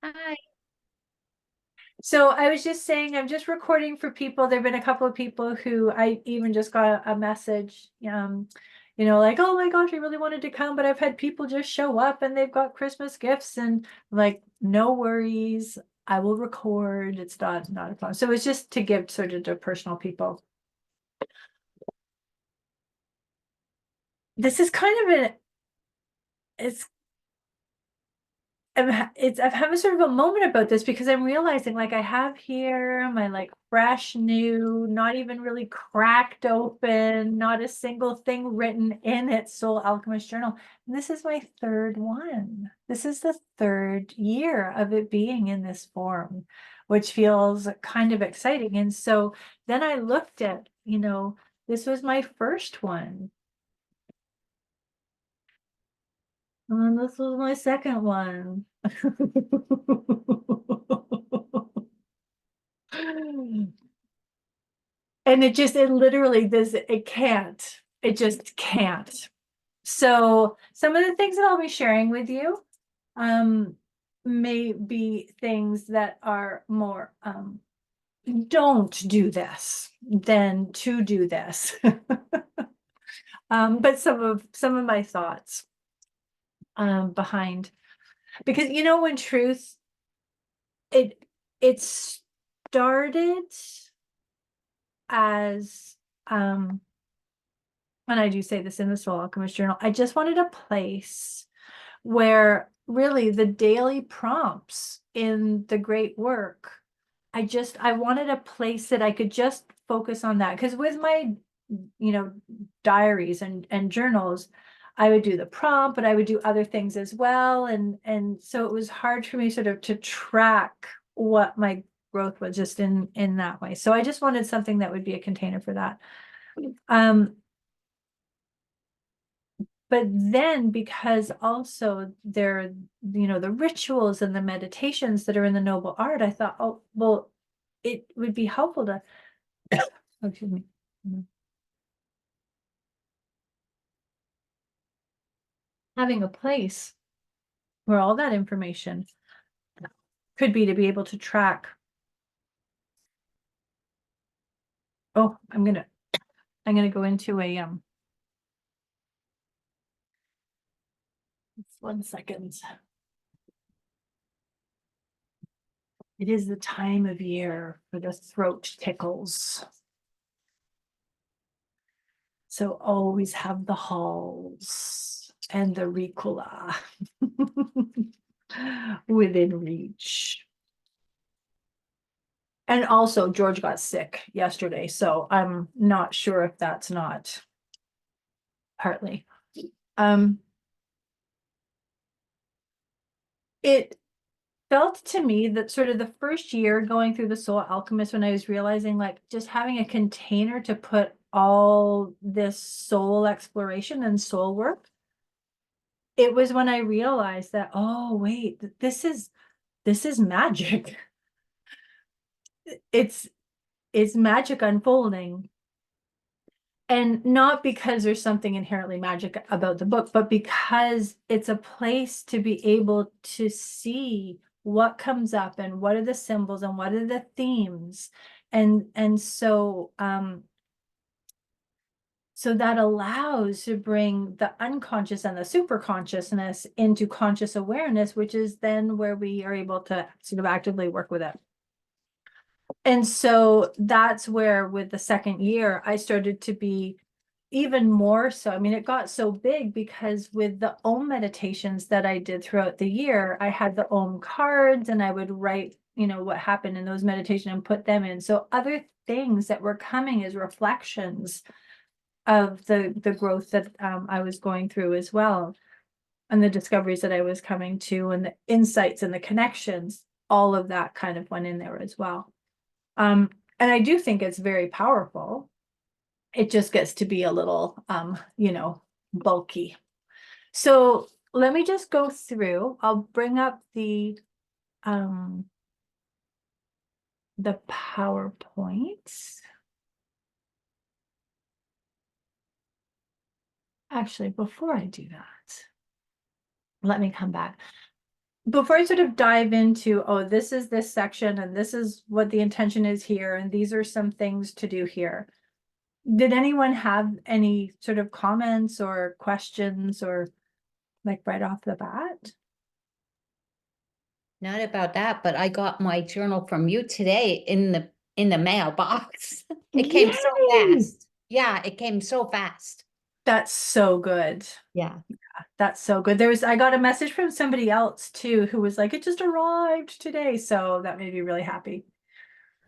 Hi. So I was just saying, I'm just recording for people. There've been a couple of people who I even just got a message, like, oh my gosh, I really wanted to come, but I've had people just show up and they've got Christmas gifts and like, no worries. I will record. It's not a problem. So it's just to give sort of to personal people. This is kind of it's I'm having sort of a moment about this because I'm realizing like I have here my like fresh new, not even really cracked open, not a single thing written in it, Soul Alchemist Journal. And this is my third one. This is the third year of it being in this form, which feels kind of exciting. And so then I looked at, this was my first one. And this was my second one. And it literally does, it can't. It just can't. So some of the things that I'll be sharing with you may be things that are more don't do this than to do this. But some of my thoughts behind, because when truth, it it started as and I do say this in the Soul Alchemist Journal, I just wanted a place where really the daily prompts in the great work, I wanted a place that I could just focus on that. Because with my, diaries and journals, I would do the prompt, but I would do other things as well. And so it was hard for me sort of to track what my growth was just in that way. So I just wanted something that would be a container for that. Um, but then because also there, the rituals and the meditations that are in the noble art, I thought, oh, well, it would be helpful to, oh, excuse me, having a place where all that information could be to be able to track. Oh, I'm gonna go into a 1 second. It is the time of year for the throat tickles. So always have the halls and the Ricola within reach. And also George got sick yesterday, so I'm not sure if that's not partly. Um, it felt to me that sort of the first year going through the Soul Alchemist, when I was realizing like just having a container to put all this soul exploration and soul work, it was when I realized that, oh wait, this is magic. It's it's magic unfolding. And not because there's something inherently magic about the book, but because it's a place to be able to see what comes up and what are the symbols and what are the themes. And so that allows to bring the unconscious and the super consciousness into conscious awareness, which is then where we are able to sort of actively work with it. And so that's where with the second year, I started to be even more so. I mean, it got so big because with the Om meditations that I did throughout the year, I had the Om cards and I would write, what happened in those meditations and put them in. So other things that were coming as reflections of the growth that I was going through as well, and the discoveries that I was coming to, and the insights and the connections, all of that kind of went in there as well. And I do think it's very powerful. It just gets to be a little, bulky. So let me just go through. I'll bring up the PowerPoints. Actually, before I do that, let me come back. before I sort of dive into, oh, this is this section and this is what the intention is here, and these are some things to do here. Did anyone have any sort of comments or questions or like right off the bat? Not about that, but I got my journal from you today in the mailbox. It came so Yay! fast. Yeah, it came so fast. That's so good. Yeah. That's so good. I got a message from somebody else too who was like, it just arrived today. So that made me really happy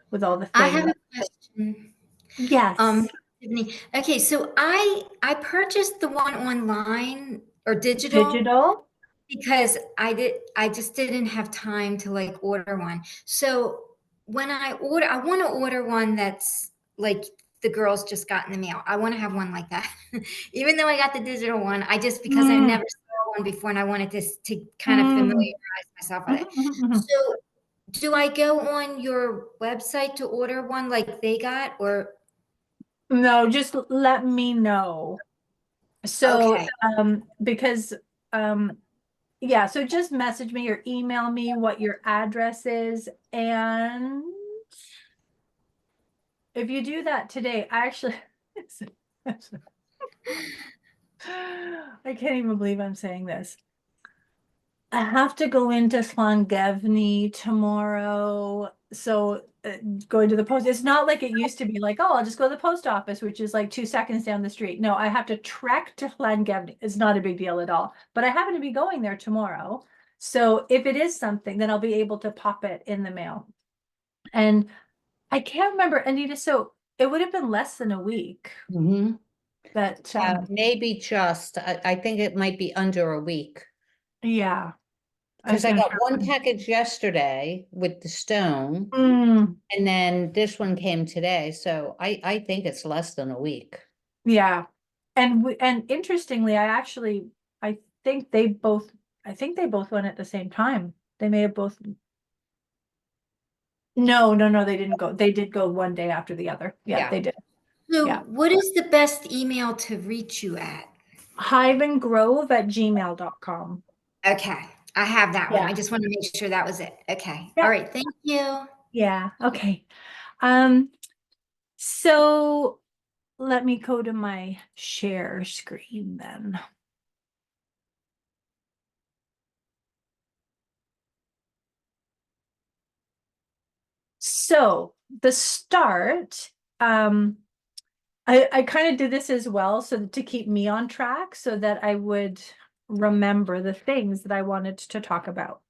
with all the I things. have a question. Yes. Tiffany. Okay, so I purchased the one online or digital Digital. because I just didn't have time to like order one. So when I want to order one that's like the girls just got in the mail. I want to have one like that. Even though I got the digital one, I just because I Mm, never saw one before and I wanted to kind of mm, familiarize myself with mhm, it. mhm, mhm. So do I go on your website to order one like they got or No, just let me know. So, okay. because, um, yeah, so just message me or email me what your address is. And if you do that today, I actually, I can't even believe I'm saying this. I have to go into Llangefni tomorrow. So going to the post, it's not like it used to be like, oh, I'll just go to the post office, which is like 2 seconds down the street. No, I have to trek to Llangefni. It's not a big deal at all. But I happen to be going there tomorrow. So if it is something, then I'll be able to pop it in the mail. And I can't remember, Anita, so it would have been less than a week. Hmm. But Maybe just, I think it might be under a week. yeah, I was Because I gonna got say, one package yesterday with the stone, mm, and then this one came today. So I think it's less than a week. yeah. And interestingly, I think they both I think they both went at the same time. They may have both no, no, no, they didn't go. They did go one day after the other. Yeah, Yeah. they did. So Yeah. what is the best email to reach you at? Hiveandgrove@gmail.com. Okay, I have that one. Yeah. I just want to make sure that was it. Okay. All Yeah. right. Thank you. Yeah. Okay. Um, so let me go to my share screen then. So the start, I kind of did this as well, so to keep me on track so that I would remember the things that I wanted to talk about.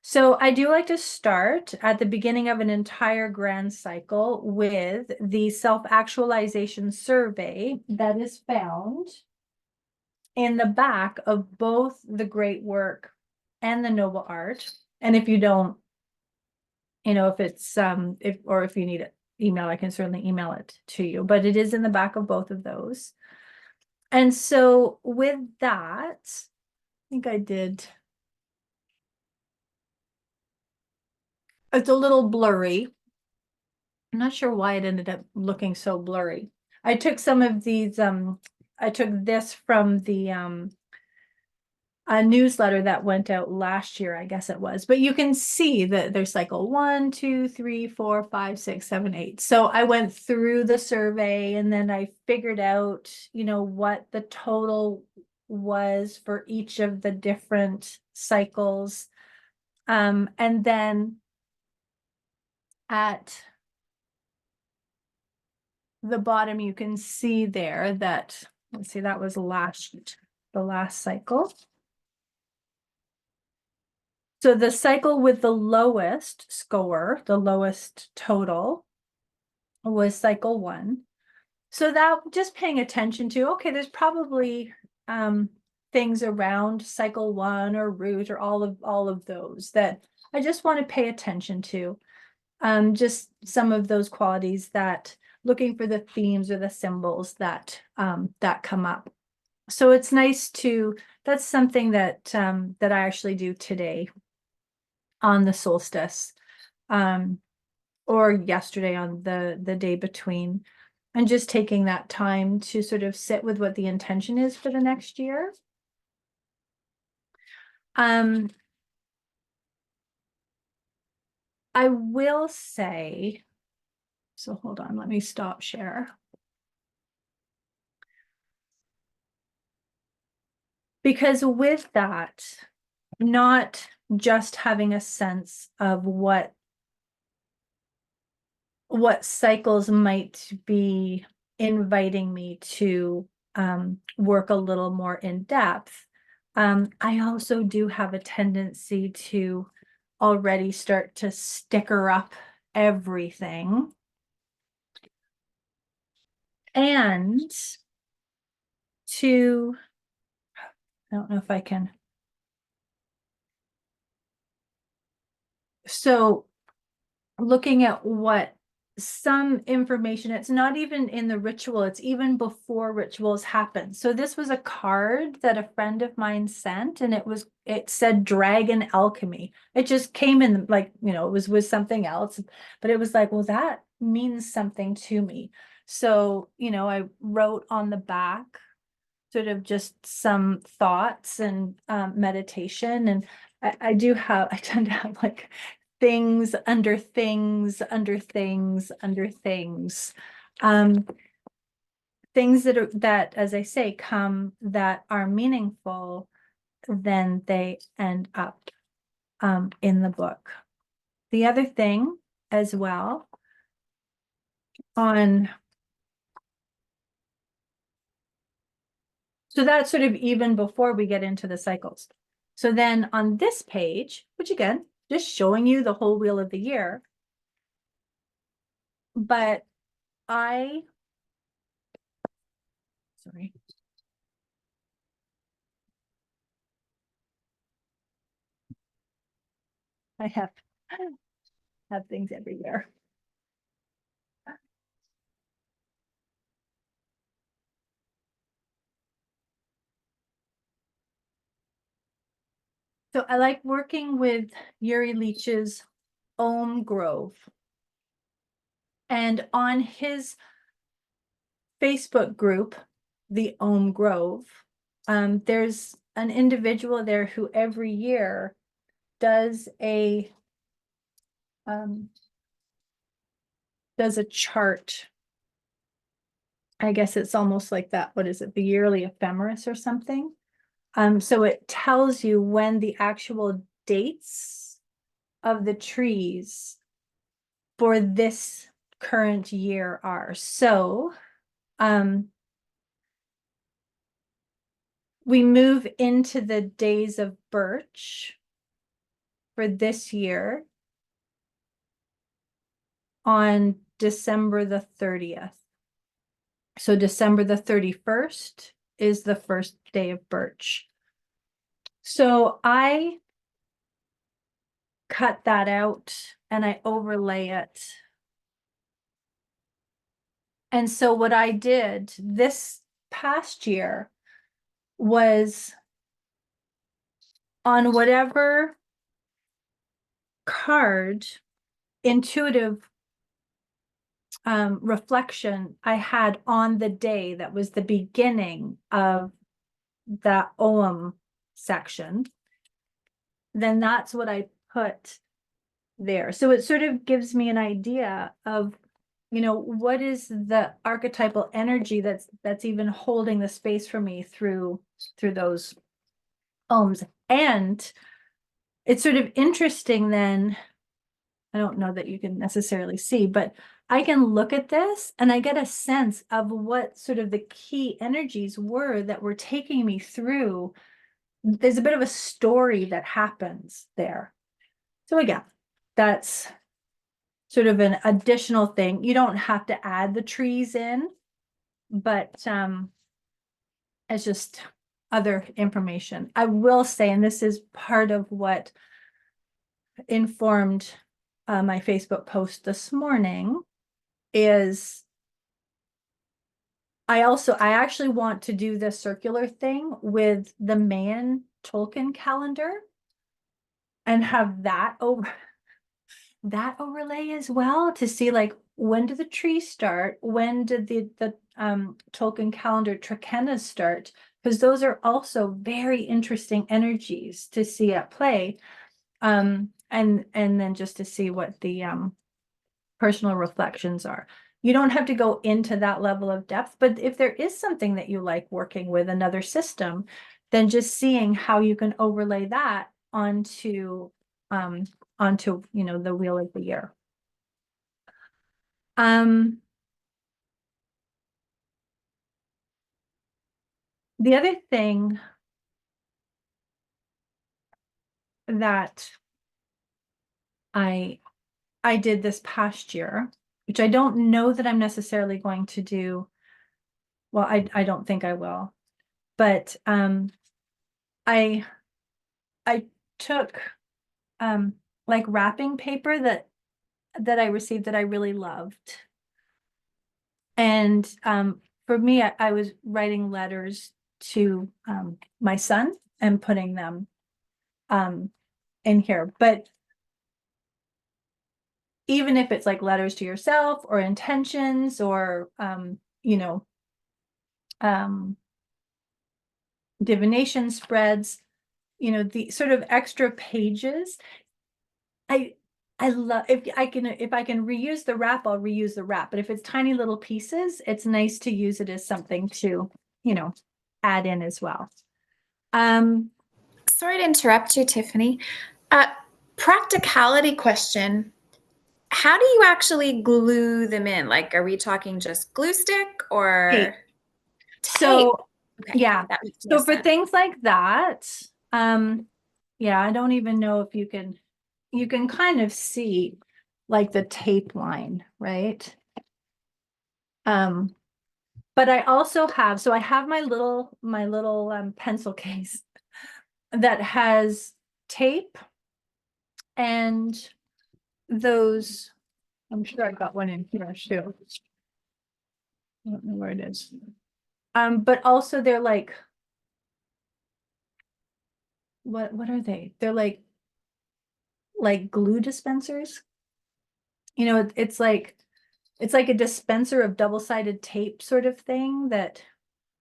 So I do like to start at the beginning of an entire grand cycle with the self-actualization survey that is found in the back of both the great work and the noble art. And if you don't, if it's if you need it email, I can certainly email it to you, but it is in the back of both of those. And so with that, I think I did. It's a little blurry. I'm not sure why it ended up looking so blurry. I took some of these, I took this from the a newsletter that went out last year, I guess it was, but you can see that there's cycle 1, 2, 3, 4, 5, 6, 7, 8. So I went through the survey and then I figured out, what the total was for each of the different cycles. And then at the bottom, you can see there that, let's see, that was the last cycle. So the cycle with the lowest score, the lowest total, was cycle 1. So that just paying attention to, okay, there's probably things around cycle 1 or root or all of those that I just want to pay attention to. Just some of those qualities that looking for the themes or the symbols that that come up. So it's nice that's something that that I actually do today on the solstice, or yesterday on the day between, and just taking that time to sort of sit with what the intention is for the next year. I will say, so hold on, let me stop share. Because with that, not just having a sense of what cycles might be inviting me to work a little more in depth, I also do have a tendency to already start to sticker up everything. And to, I don't know if I can. So looking at what some information, it's not even in the ritual, it's even before rituals happen. So this was a card that a friend of mine sent, and it said dragon alchemy. It just came in like, you know, it was with something else, but it was like, well, that means something to me. So, you know, I wrote on the back sort of just some thoughts and meditation. And I tend to have like things under things under things under things. Things that, as I say, come that are meaningful, then they end up in the book. The other thing as well so that's sort of even before we get into the cycles. So then on this page, which again, just showing you the whole wheel of the year, but sorry, I have things everywhere. So I like working with Yuri Leach's Om Grove. And on his Facebook group, the Om Grove, there's an individual there who every year does a chart. I guess it's almost like that. What is it? The yearly ephemeris or something. So it tells you when the actual dates of the trees for this current year are. So we move into the days of birch for this year on December the 30th. So December the 31st is the first day of birch. So I cut that out and I overlay it. And so what I did this past year was on whatever card, intuitive reflection I had on the day that was the beginning of that Om section, then that's what I put there. So it sort of gives me an idea of, you know, what is the archetypal energy that's even holding the space for me through those Oms. And it's sort of interesting then, I don't know that you can necessarily see, but I can look at this and I get a sense of what sort of the key energies were that were taking me through. There's a bit of a story that happens there. So again, that's sort of an additional thing. You don't have to add the trees in, but it's just other information. I will say, and this is part of what informed my Facebook post this morning, is I actually want to do the circular thing with the Mayan Tolkien calendar and have that overlay as well, to see like, when did the trees start? When did the Tolkien calendar trichenas start? Because those are also very interesting energies to see at play. and then just to see what the personal reflections are. You don't have to go into that level of depth, but if there is something that you like working with, another system, then just seeing how you can overlay that onto the wheel of the year. The other thing that I did this past year, which I don't know that I'm necessarily going to do. Well, I don't think I will, but I took like wrapping paper that I received that I really loved. And for me, I was writing letters to my son and putting them in here. But even if it's like letters to yourself or intentions or divination spreads, the sort of extra pages, I love, if I can reuse the wrap, I'll reuse the wrap. But if it's tiny little pieces, it's nice to use it as something to, add in as well. Sorry to interrupt you, Tiffany. Practicality question. How do you actually glue them in? Like, are we talking just glue stick or Tape. tape? So Okay, yeah, that makes more so for sense. things like that, yeah, I don't even know if you can kind of see like the tape line, right? But I also have, so I have my little pencil case that has tape and those, I'm sure I got one in here too. I don't know where it is. But also they're like, what are they? They're like glue dispensers. It's like a dispenser of double-sided tape sort of thing that,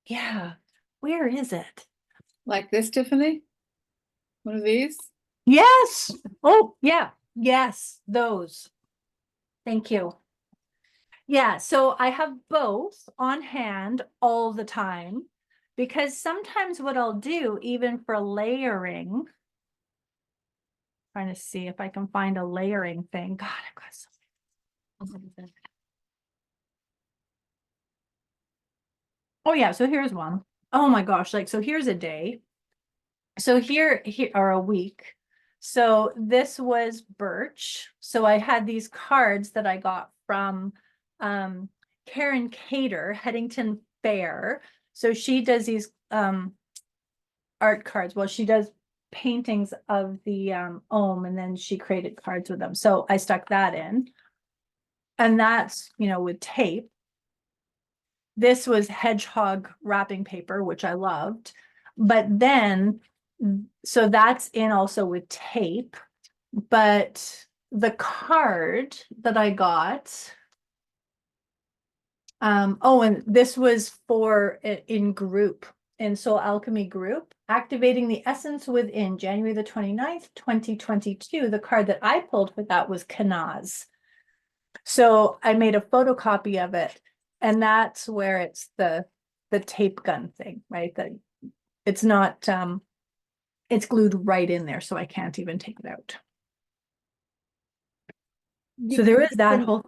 yeah, where is it? Like this, Tiffany? One of these? Yes. Oh, yeah. Yes, those. Thank you. Yeah, so I have both on hand all the time because sometimes what I'll do, even for layering, trying to see if I can find a layering thing. God, I've got something. Oh yeah, so here's one. Oh my gosh, so here's a day. So here or a week. So this was birch. So I had these cards that I got from Karen Cater, Headington Fair. So she does these art cards. Well, she does paintings of the Ohm, and then she created cards with them. So I stuck that in. And that's, with tape. This was hedgehog wrapping paper, which I loved. But then, so that's in also with tape. But the card that I got, and this was for in group, in Soul Alchemy group, activating the essence within January the 29th, 2022. The card that I pulled for that was Kanaz. So I made a photocopy of it, and that's where it's the tape gun thing, right? That it's not, it's glued right in there, so I can't even take it out. So there is that whole,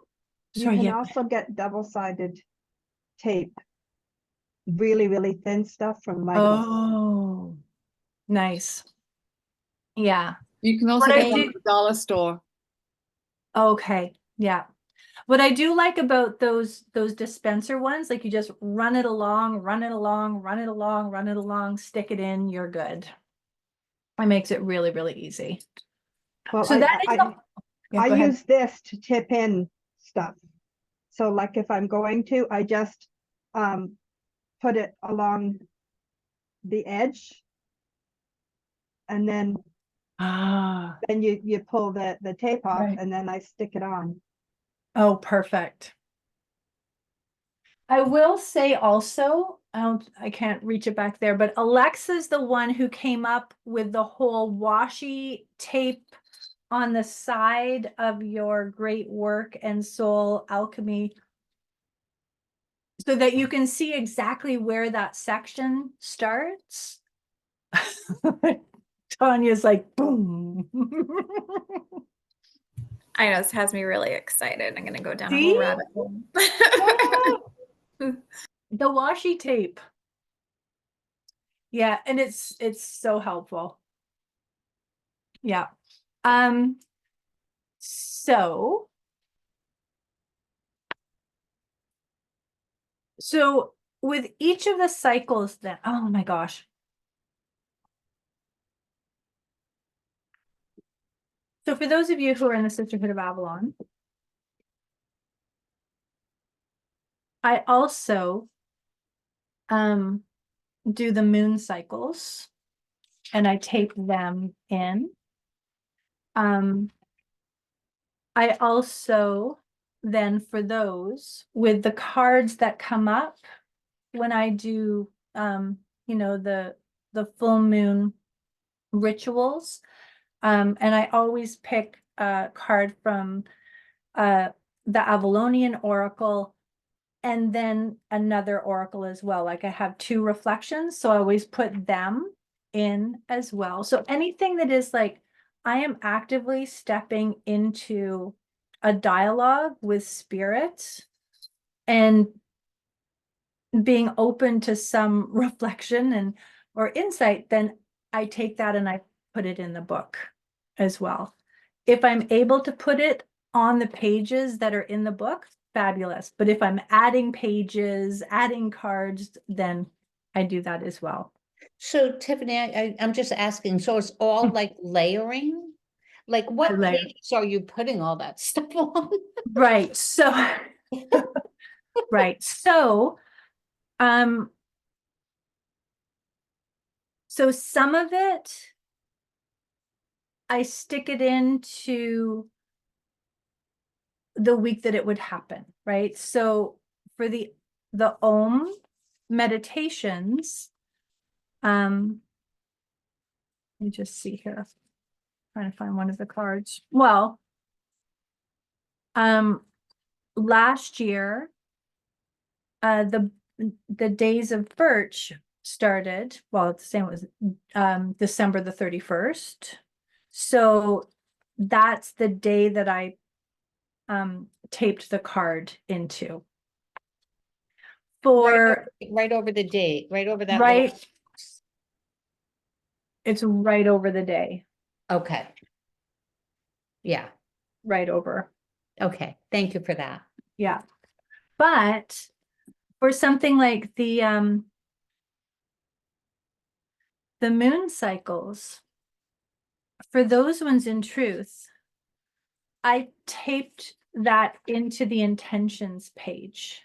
You sorry, can yeah. also get double-sided tape, really, really thin stuff from Michael's. Oh, nice. Yeah. You can also What I get them do- at the dollar store. Okay. Yeah. What I do like about those dispenser ones, like you just run it along, run it along, run it along, run it along, stick it in, you're good. It makes it really, really easy. Well, So that is I go ahead. use this to tip in stuff. So like if I'm going to, I just put it along the edge. And then you pull the tape off, Right. and then I stick it on. Oh, perfect. I will say also, I can't reach it back there, but Alexa's the one who came up with the whole washi tape on the side of your great work and soul alchemy so that you can see exactly where that section starts. Tanya's like, boom. I know this has me really excited. I'm gonna go down a See? whole rabbit hole. The washi tape. Yeah, and it's so helpful. Yeah. So with each of the cycles then, oh my gosh. So for those of you who are in the Sisterhood of Avalon, I also do the moon cycles and I tape them in. I also then for those with the cards that come up when I do you know the full moon rituals, and I always pick a card from the Avalonian Oracle and then another oracle as well. Like I have two reflections, so I always put them in as well. So anything that is like I am actively stepping into a dialogue with spirit and being open to some reflection and or insight, then I take that and I put it in the book as well. If I'm able to put it on the pages that are in the book, fabulous. But if I'm adding pages, adding cards, then I do that as well. So Tiffany, I'm just asking, so it's all like layering? Like what layer. pages are you putting all that stuff on? Right. So, right. So some of it, I stick it into the week that it would happen, right? So for the Om meditations, let me just see here. Trying to find one of the cards. Well, last year, the Days of Birch started, well, it's the same, it was December the 31st. So that's the day that I taped the card into. For Right over the date, right over that. right, it's right over the day. Okay. Yeah. Right over. Okay. Thank you for that. Yeah. But for something like the moon cycles, for those ones in truth, I taped that into the intentions page,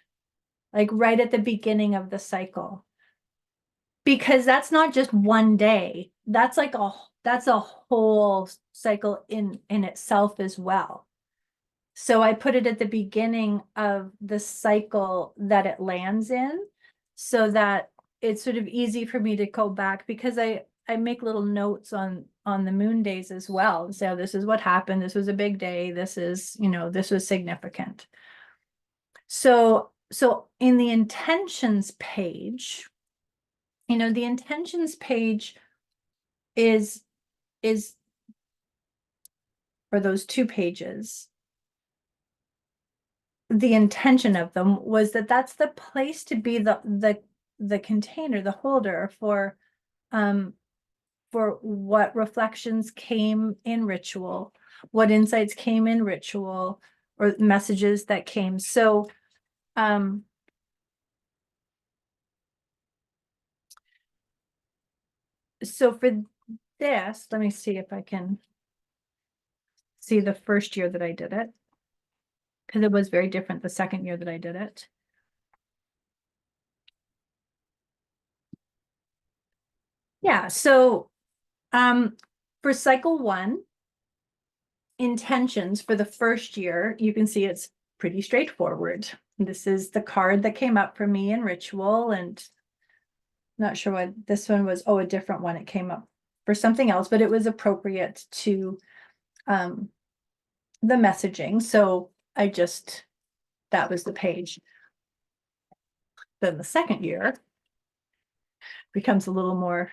like right at the beginning of the cycle. Because that's not just one day. That's like that's a whole cycle in itself as well. So I put it at the beginning of the cycle that it lands in, so that it's sort of easy for me to go back, because I make little notes on the moon days as well. So this is what happened. This was a big day. This is, you know, this was significant. So in the intentions page, you know, the intentions page is for those two pages. The intention of them was that that's the place to be the container, the holder for what reflections came in ritual, what insights came in ritual, or messages that came. So for this, let me see if I can see the first year that I did it, because it was very different the second year that I did it. Yeah, so for cycle 1, intentions for the first year, you can see it's pretty straightforward. This is the card that came up for me in ritual, and not sure what this one was. Oh, a different one. It came up for something else, but it was appropriate to the messaging. So that was the page. Then the second year becomes a little more.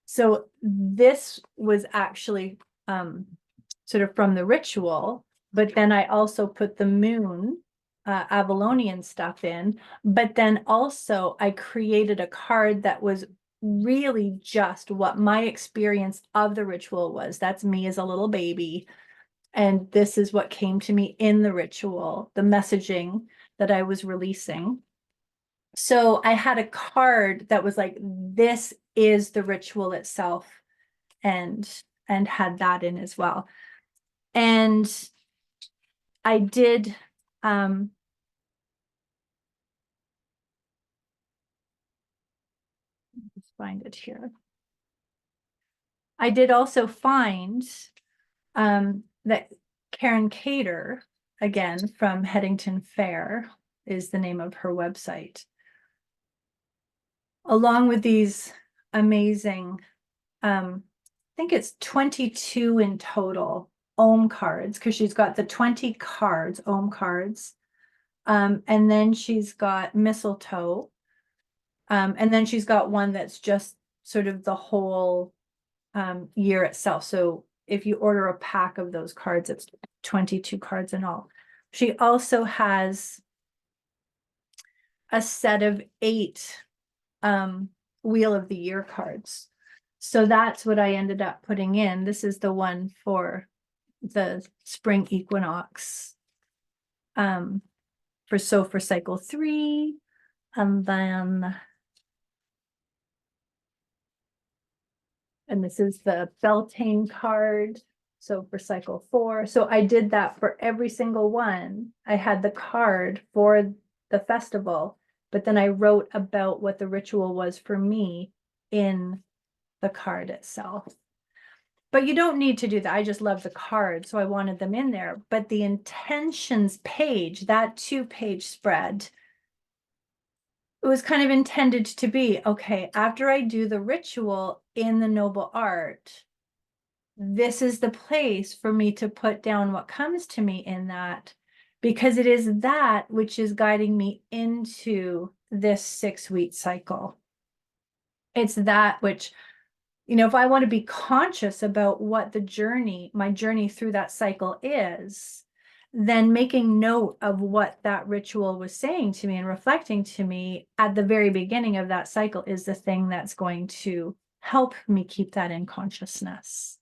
So this was actually sort of from the ritual, but then I also put the moon Avalonian stuff in, but then also I created a card that was really just what my experience of the ritual was. That's me as a little baby. And this is what came to me in the ritual, the messaging that I was releasing. So I had a card that was like, this is the ritual itself, and had that in as well. And I did let's find it here. I did also find that Karen Cater, again from Headington Fair, is the name of her website, along with these amazing, I think it's 22 in total Ohm cards, because she's got the 20 cards, Ohm cards. And then she's got mistletoe. And then she's got one that's just sort of the whole year itself. So if you order a pack of those cards, it's 22 cards in all. She also has a set of 8 Wheel of the Year cards. So that's what I ended up putting in. This is the one for the spring equinox. For cycle 3, and then this is the Beltane card. So for cycle 4, so I did that for every single one. I had the card for the festival, but then I wrote about what the ritual was for me in the card itself. But you don't need to do that. I just love the card, so I wanted them in there. But the intentions page, that 2-page spread, it was kind of intended to be, okay, after I do the ritual in the noble art, this is the place for me to put down what comes to me in that, because it is that which is guiding me into this 6-week cycle. It's that which, if I want to be conscious about what my journey through that cycle is, then making note of what that ritual was saying to me and reflecting to me at the very beginning of that cycle is the thing that's going to help me keep that in consciousness.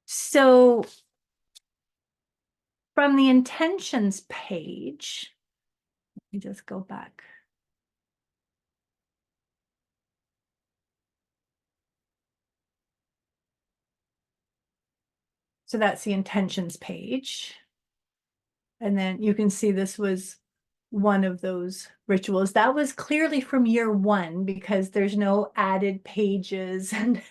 So from the intentions page, let me just go back. So that's the intentions page. And then you can see this was one of those rituals. That was clearly from year 1, because there's no added pages and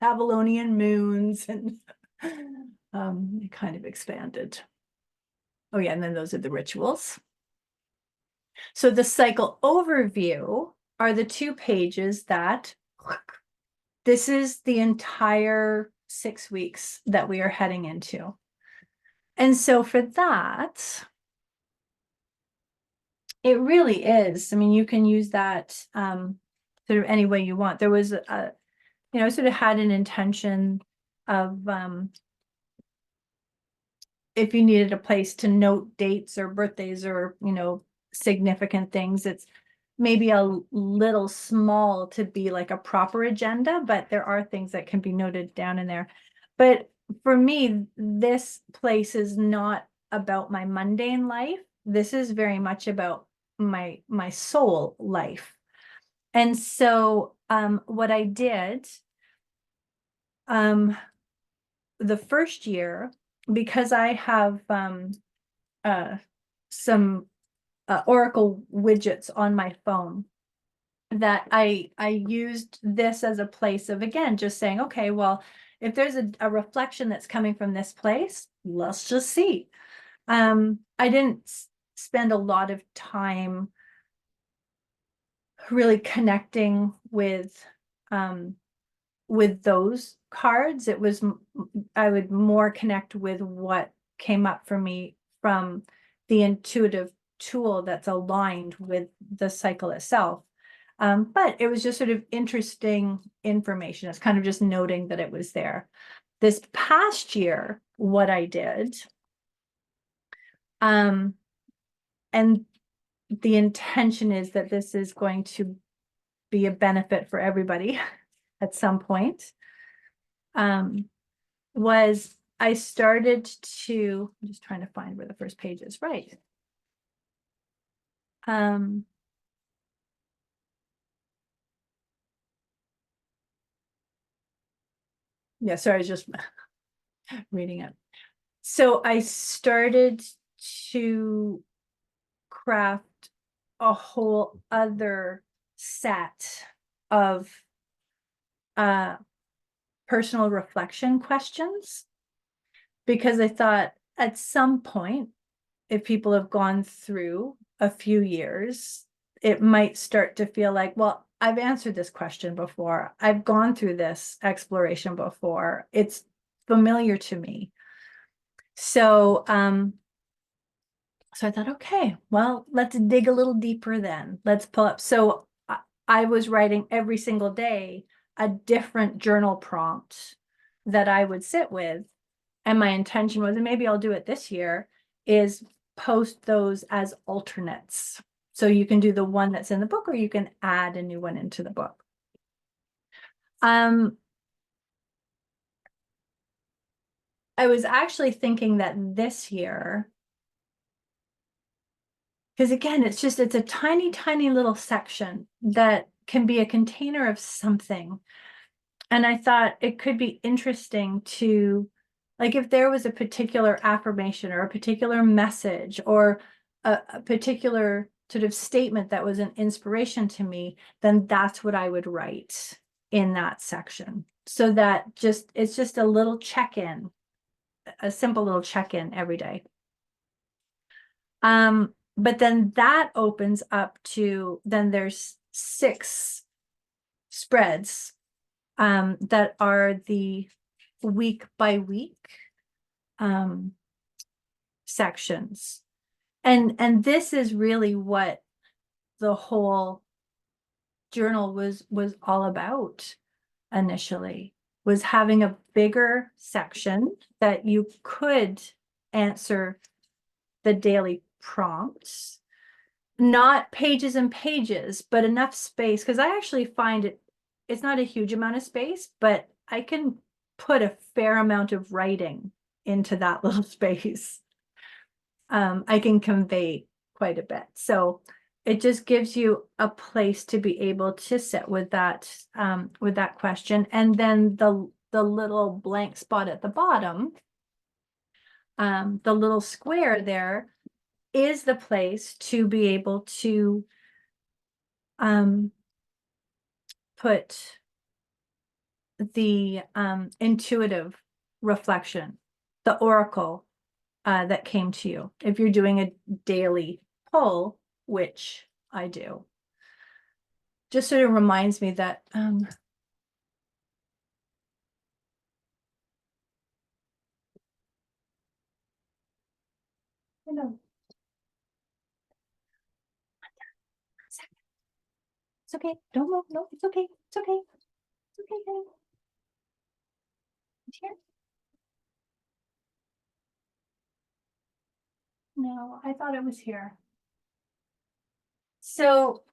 Avalonian moons, and it kind of expanded. Oh yeah, and then those are the rituals. So the cycle overview are the 2 pages that this is the entire 6 weeks that we are heading into. And so for that, it really is. I mean, you can use that sort of any way you want. There was I sort of had an intention of if you needed a place to note dates or birthdays or, significant things, it's maybe a little small to be like a proper agenda, but there are things that can be noted down in there. But for me, this place is not about my mundane life. This is very much about my soul life. And so what I did the first year, because I have some Oracle widgets on my phone, that I used this as a place of, again, just saying, okay, well, if there's a reflection that's coming from this place, let's just see. I didn't spend a lot of time really connecting with with those cards, it was, I would more connect with what came up for me from the intuitive tool that's aligned with the cycle itself. But it was just sort of interesting information. It's kind of just noting that it was there. This past year, what I did, and the intention is that this is going to be a benefit for everybody at some point, was I started to, I'm just trying to find where the first page is, right. Yeah, sorry, I was just reading it. So I started to craft a whole other set of personal reflection questions, because I thought at some point, if people have gone through a few years, it might start to feel like, well, I've answered this question before. I've gone through this exploration before. It's familiar to me. So, so I thought, okay, well, let's dig a little deeper then. Let's pull up. So I was writing every single day a different journal prompt that I would sit with. And my intention was, and maybe I'll do it this year, is post those as alternates. So you can do the one that's in the book, or you can add a new one into the book. I was actually thinking that this year, because again, it's a tiny, tiny little section that can be a container of something. And I thought it could be interesting to, like, if there was a particular affirmation or a particular message or a particular sort of statement that was an inspiration to me, then that's what I would write in that section. So that it's just a little check-in, a simple little check-in every day. But then that opens up to, then there's 6 spreads that are the week by week sections. And this is really what the whole journal was all about initially, was having a bigger section that you could answer the daily prompts, not pages and pages, but enough space, because I actually find it's not a huge amount of space, but I can put a fair amount of writing into that little space. I can convey quite a bit. So it just gives you a place to be able to sit with that question. And then the little blank spot at the bottom, the little square there, is the place to be able to put the intuitive reflection, the oracle that came to you. If you're doing a daily pull, which I do, just sort of reminds me that you know, it's okay. Don't move. No, it's okay. It's okay. It's okay, honey. It's here. No, I thought it was here. So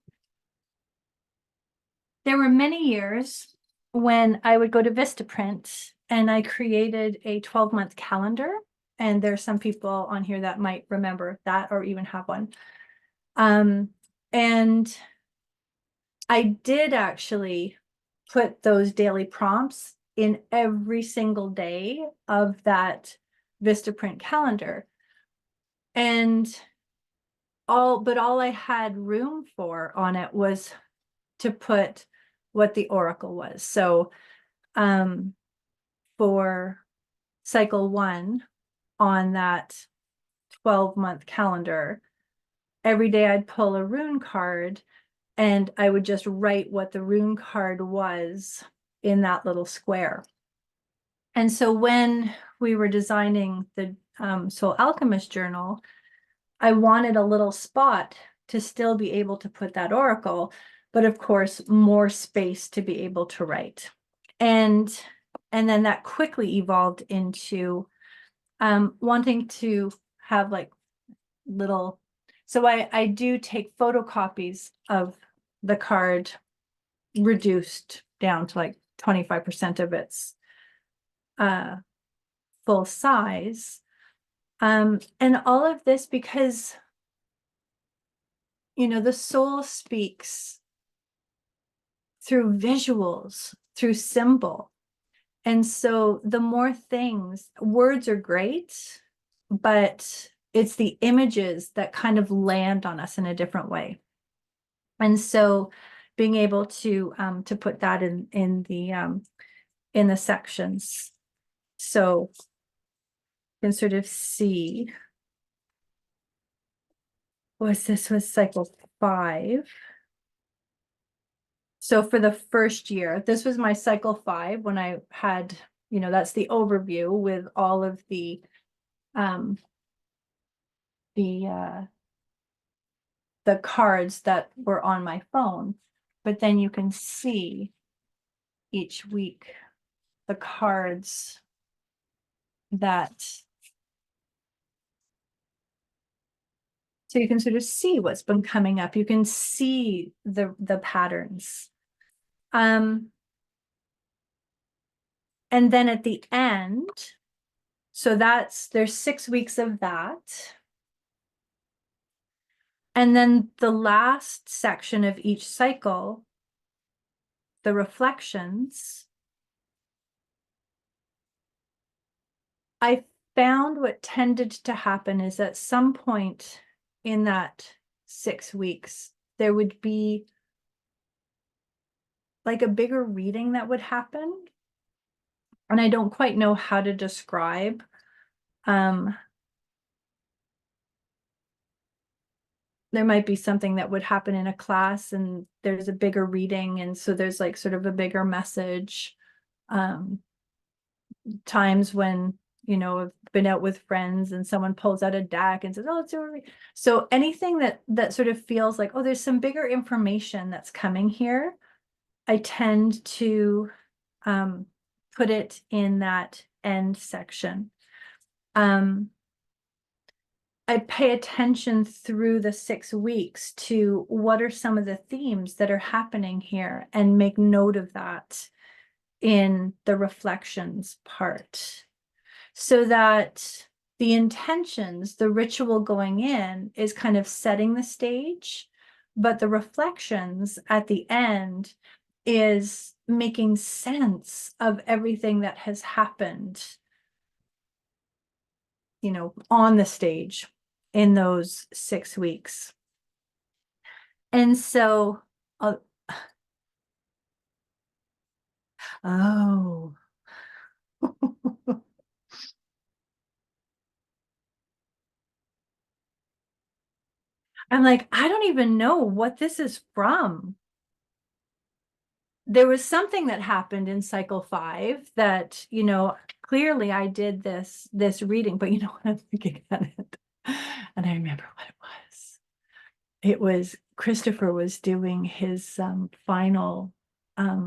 there were many years when I would go to Vistaprint and I created a 12-month calendar. And there's some people on here that might remember that or even have one. And I did actually put those daily prompts in every single day of that Vistaprint calendar. And all I had room for on it was to put what the oracle was. So for cycle 1 on that 12-month calendar, every day I'd pull a rune card and I would just write what the rune card was in that little square. And so when we were designing the Soul Alchemist Journal, I wanted a little spot to still be able to put that oracle, but of course, more space to be able to write. And then that quickly evolved into wanting to have like little, so I do take photocopies of the card reduced down to like 25% of its full size. And all of this because, you know, the soul speaks through visuals, through symbol. And so the more things, words are great, but it's the images that kind of land on us in a different way. And so being able to put that in the sections. So you can sort of see this was cycle 5. So for the first year, this was my cycle 5 when I had, you know, that's the overview with all of the cards that were on my phone. But then you can see each week the cards that, so you can sort of see what's been coming up. You can see the patterns. And then at the end, so there's 6 weeks of that. And then the last section of each cycle, the reflections, I found what tended to happen is at some point in that 6 weeks, there would be like a bigger reading that would happen. And I don't quite know how to describe. There might be something that would happen in a class and there's a bigger reading. And so there's like sort of a bigger message. Times when, you know, I've been out with friends and someone pulls out a deck and says, oh, it's a so anything that sort of feels like, oh, there's some bigger information that's coming here. I tend to put it in that end section. I pay attention through the 6 weeks to what are some of the themes that are happening here and make note of that in the reflections part, so that the intentions, the ritual going in is kind of setting the stage, but the reflections at the end is making sense of everything that has happened, you know, on the stage in those 6 weeks. And so, oh, I'm like, I don't even know what this is from. There was something that happened in cycle 5 that, you know, clearly I did this reading, but you know what, I'm looking at it and I remember what it was. It was Christopher was doing his final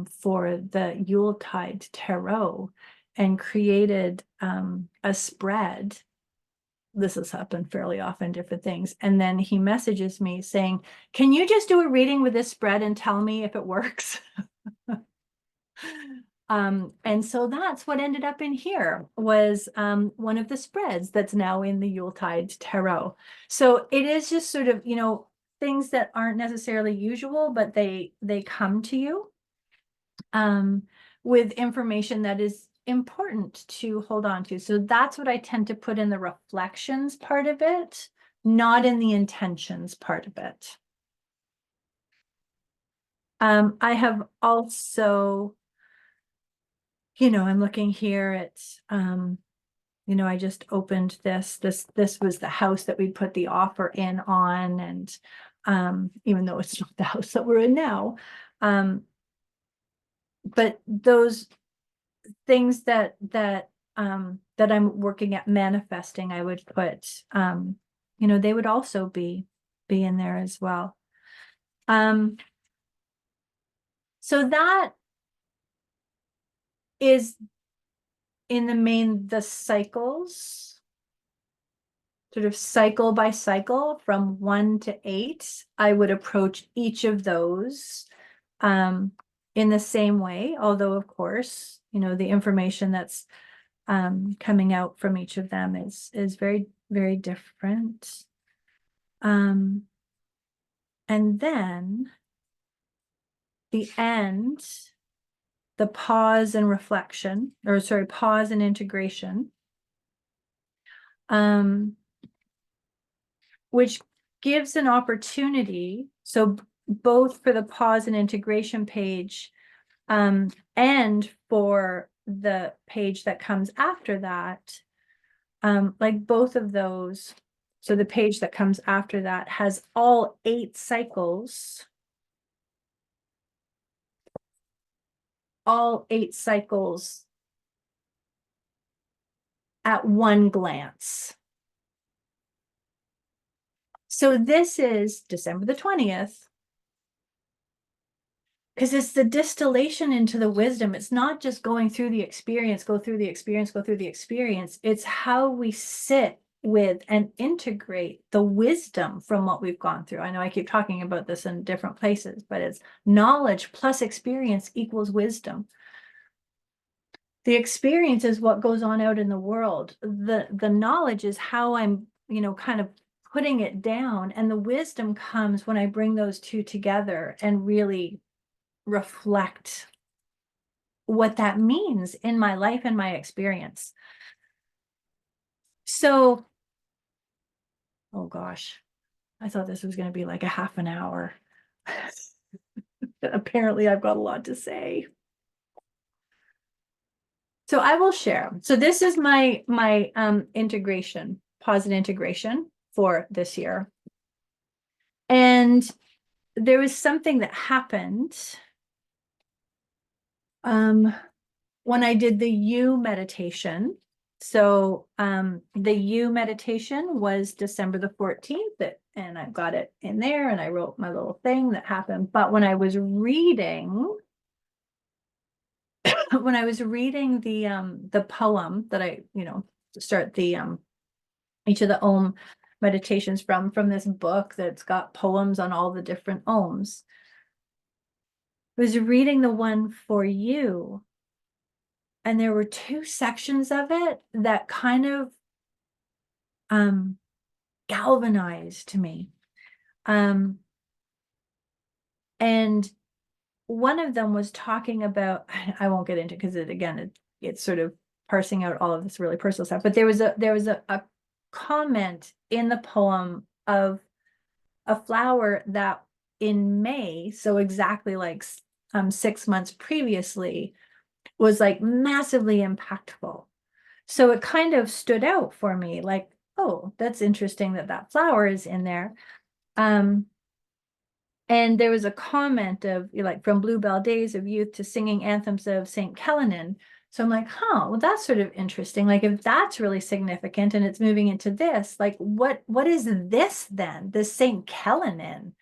for the Yuletide Tarot and created a spread. This has happened fairly often, different things. And then he messages me saying, can you just do a reading with this spread and tell me if it works? And so that's what ended up in here was one of the spreads that's now in the Yuletide Tarot. So it is just sort of, you know, things that aren't necessarily usual, but they come to you with information that is important to hold on to. So that's what I tend to put in the reflections part of it, not in the intentions part of it. I have also, you know, I'm looking here at, you know, I just opened this was the house that we put the offer in on. And even though it's not the house that we're in now, but those things that I'm working at manifesting, I would put, they would also be in there as well. So that is in the main, the cycles, sort of cycle by cycle from 1 to 8. I would approach each of those in the same way, although of course, the information that's coming out from each of them is very, very different. And then the end, the pause and reflection, or sorry, pause and integration, which gives an opportunity. So both for the pause and integration page, and for the page that comes after that, like both of those. So the page that comes after that has all 8 cycles. All 8 cycles at one glance. So this is December the 20th, because it's the distillation into the wisdom. It's not just going through the experience, go through the experience, go through the experience. It's how we sit with and integrate the wisdom from what we've gone through. I know I keep talking about this in different places, but it's knowledge plus experience equals wisdom. The experience is what goes on out in the world. The knowledge is how I'm, kind of putting it down. And the wisdom comes when I bring those two together and really reflect what that means in my life and my experience. So, oh gosh, I thought this was going to be like a half an hour. Apparently I've got a lot to say. So I will share. So this is my integration, pause and integration for this year. And there was something that happened when I did the you meditation. So the you meditation was December the 14th, and I've got it in there, and I wrote my little thing that happened. But when I was reading the poem that I, start the each of the Om meditations from this book that's got poems on all the different Oms, I was reading the one for you, and there were 2 sections of it that kind of galvanized me. And one of them was talking about, I won't get into, because it's sort of parsing out all of this really personal stuff, but there was a comment in the poem of a flower that in May, so exactly like 6 months previously, was like massively impactful. So it kind of stood out for me, like, oh, that's interesting that flower is in there. And there was a comment of, like, from bluebell days of youth to singing anthems of St. Kellenin. So I'm like, well, that's sort of interesting. Like, if that's really significant and it's moving into this, like, what is this then? This St. Kellenin?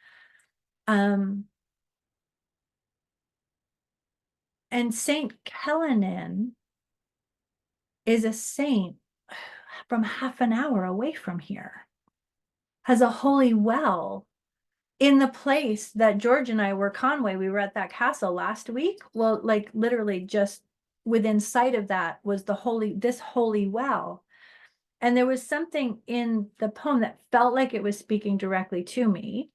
And St. Kellenin is a saint from half an hour away from here, has a holy well in the place that George and I were, Conway, we were at that castle last week. Well, like literally just within sight of that was this holy well. And there was something in the poem that felt like it was speaking directly to me.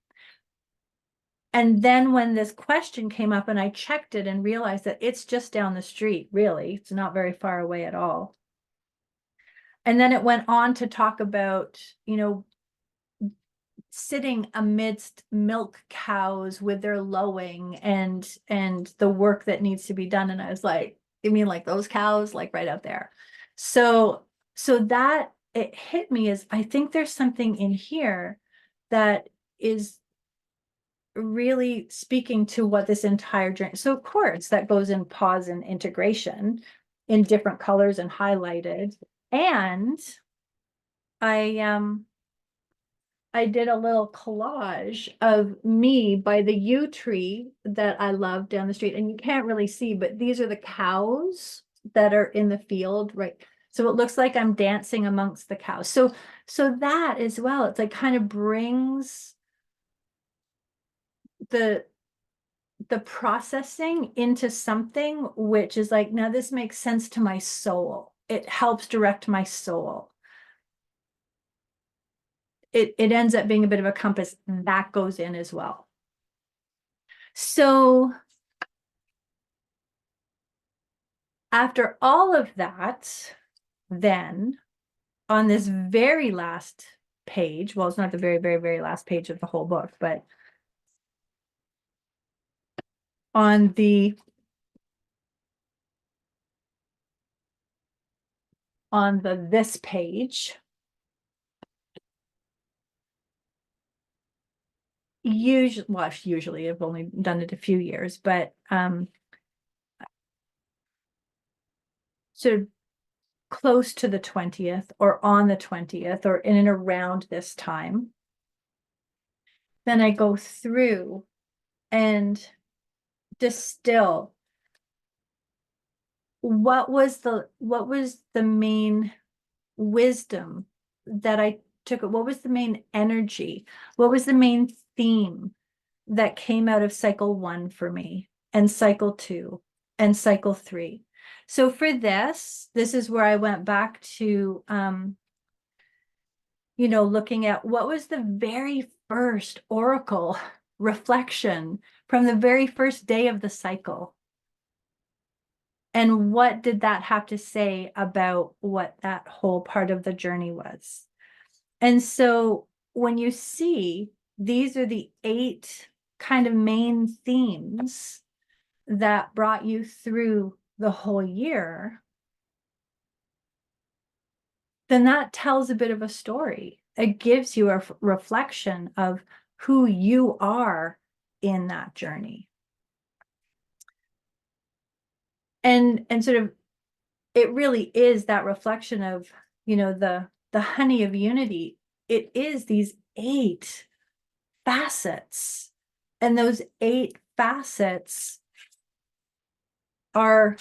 And then when this question came up and I checked it and realized that it's just down the street, really, it's not very far away at all. And then it went on to talk about, sitting amidst milk cows with their lowing and the work that needs to be done. And I was like, you mean like those cows, like right out there? So that it hit me as, I think there's something in here that is really speaking to what this entire journey, so of course that goes in pause and integration in different colors and highlighted. And I did a little collage of me by the yew tree that I love down the street, and you can't really see, but these are the cows that are in the field, right? So it looks like I'm dancing amongst the cows. So that as well, it's like kind of brings the processing into something which is like, now this makes sense to my soul. It helps direct my soul. It ends up being a bit of a compass that goes in as well. So after all of that, then on this very last page, well, it's not the very, very, very last page of the whole book, but on this page, usually I've only done it a few years, but sort of close to the 20th or on the 20th or in and around this time, then I go through and distill what was the main wisdom that I took, what was the main energy, what was the main theme that came out of cycle 1 for me, and cycle 2 and cycle 3. So for this is where I went back to looking at what was the very first oracle reflection from the very first day of the cycle. And what did that have to say about what that whole part of the journey was? And so when you see, these are the 8 kind of main themes that brought you through the whole year, then that tells a bit of a story. It gives you a reflection of who you are in that journey. And sort of, it really is that reflection of, the honey of unity. It is these 8 facets, and those 8 facets are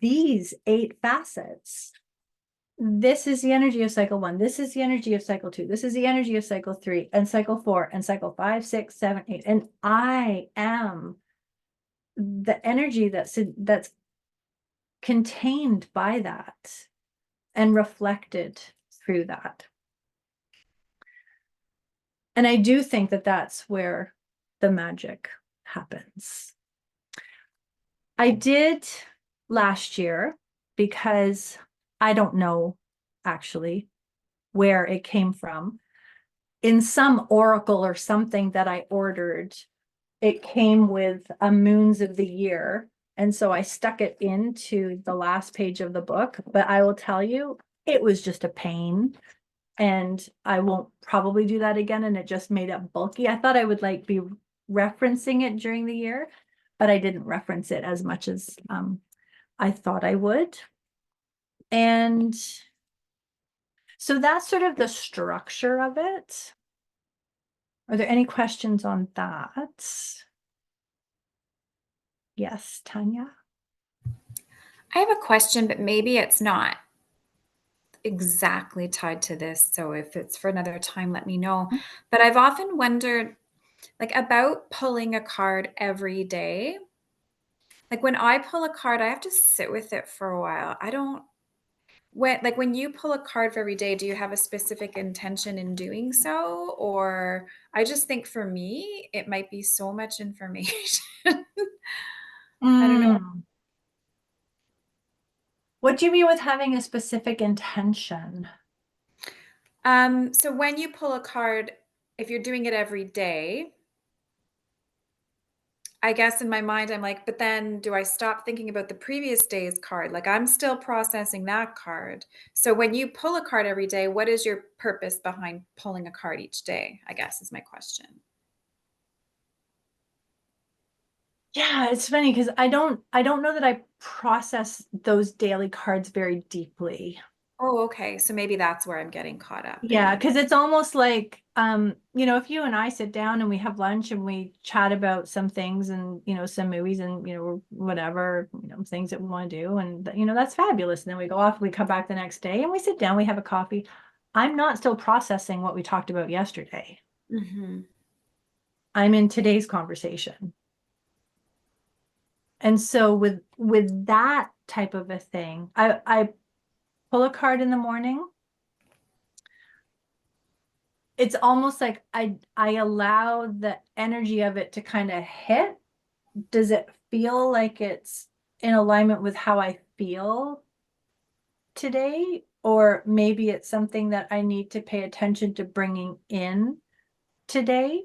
these 8 facets. This is the energy of cycle 1. This is the energy of cycle 2. This is the energy of cycle 3 and cycle 4 and cycle 5, 6, 7, 8. And I am the energy that's contained by that and reflected through that. And I do think that that's where the magic happens. I did last year, because I don't know actually where it came from. In some oracle or something that I ordered, it came with a moons of the year. And so I stuck it into the last page of the book, but I will tell you, it was just a pain. And I won't probably do that again. And it just made it bulky. I thought I would be referencing it during the year, but I didn't reference it as much as I thought I would. And so that's sort of the structure of it. Are there any questions on that? Yes, Tanya? I have a question, but maybe it's not exactly tied to this. So if it's for another time, let me know. But I've often wondered about pulling a card every day. Like when I pull a card, I have to sit with it for a while. I don't when you pull a card for every day, do you have a specific intention in doing so? Or I just think for me, it might be so much information. I don't know. What do you mean with having a specific intention? So when you pull a card, if you're doing it every day, I guess in my mind, I'm like, but then do I stop thinking about the previous day's card? I'm still processing that card. So when you pull a card every day, what is your purpose behind pulling a card each day? I guess is my question. Yeah, it's funny because I don't know that I process those daily cards very deeply. Oh, okay. So maybe that's where I'm getting caught up. Yeah, because it's almost like, if you and I sit down and we have lunch and we chat about some things and, some movies and, whatever, things that we want to do. And, that's fabulous. And then we go off, we come back the next day and we sit down, we have a coffee. I'm not still processing what we talked about yesterday. Mhm. I'm in today's conversation. And so with that type of a thing, I pull a card in the morning. It's almost like I allow the energy of it to kind of hit. Does it feel like it's in alignment with how I feel today? Or maybe it's something that I need to pay attention to bringing in today,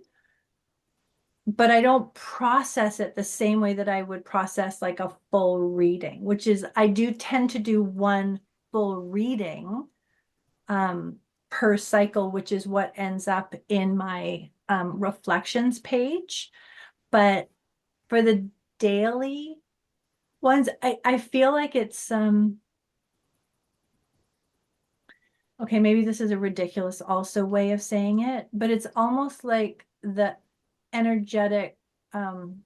but I don't process it the same way that I would process like a full reading, which is I do tend to do one full reading per cycle, which is what ends up in my reflections page. But for the daily ones, I feel like it's okay, maybe this is a ridiculous also way of saying it, but it's almost like the energetic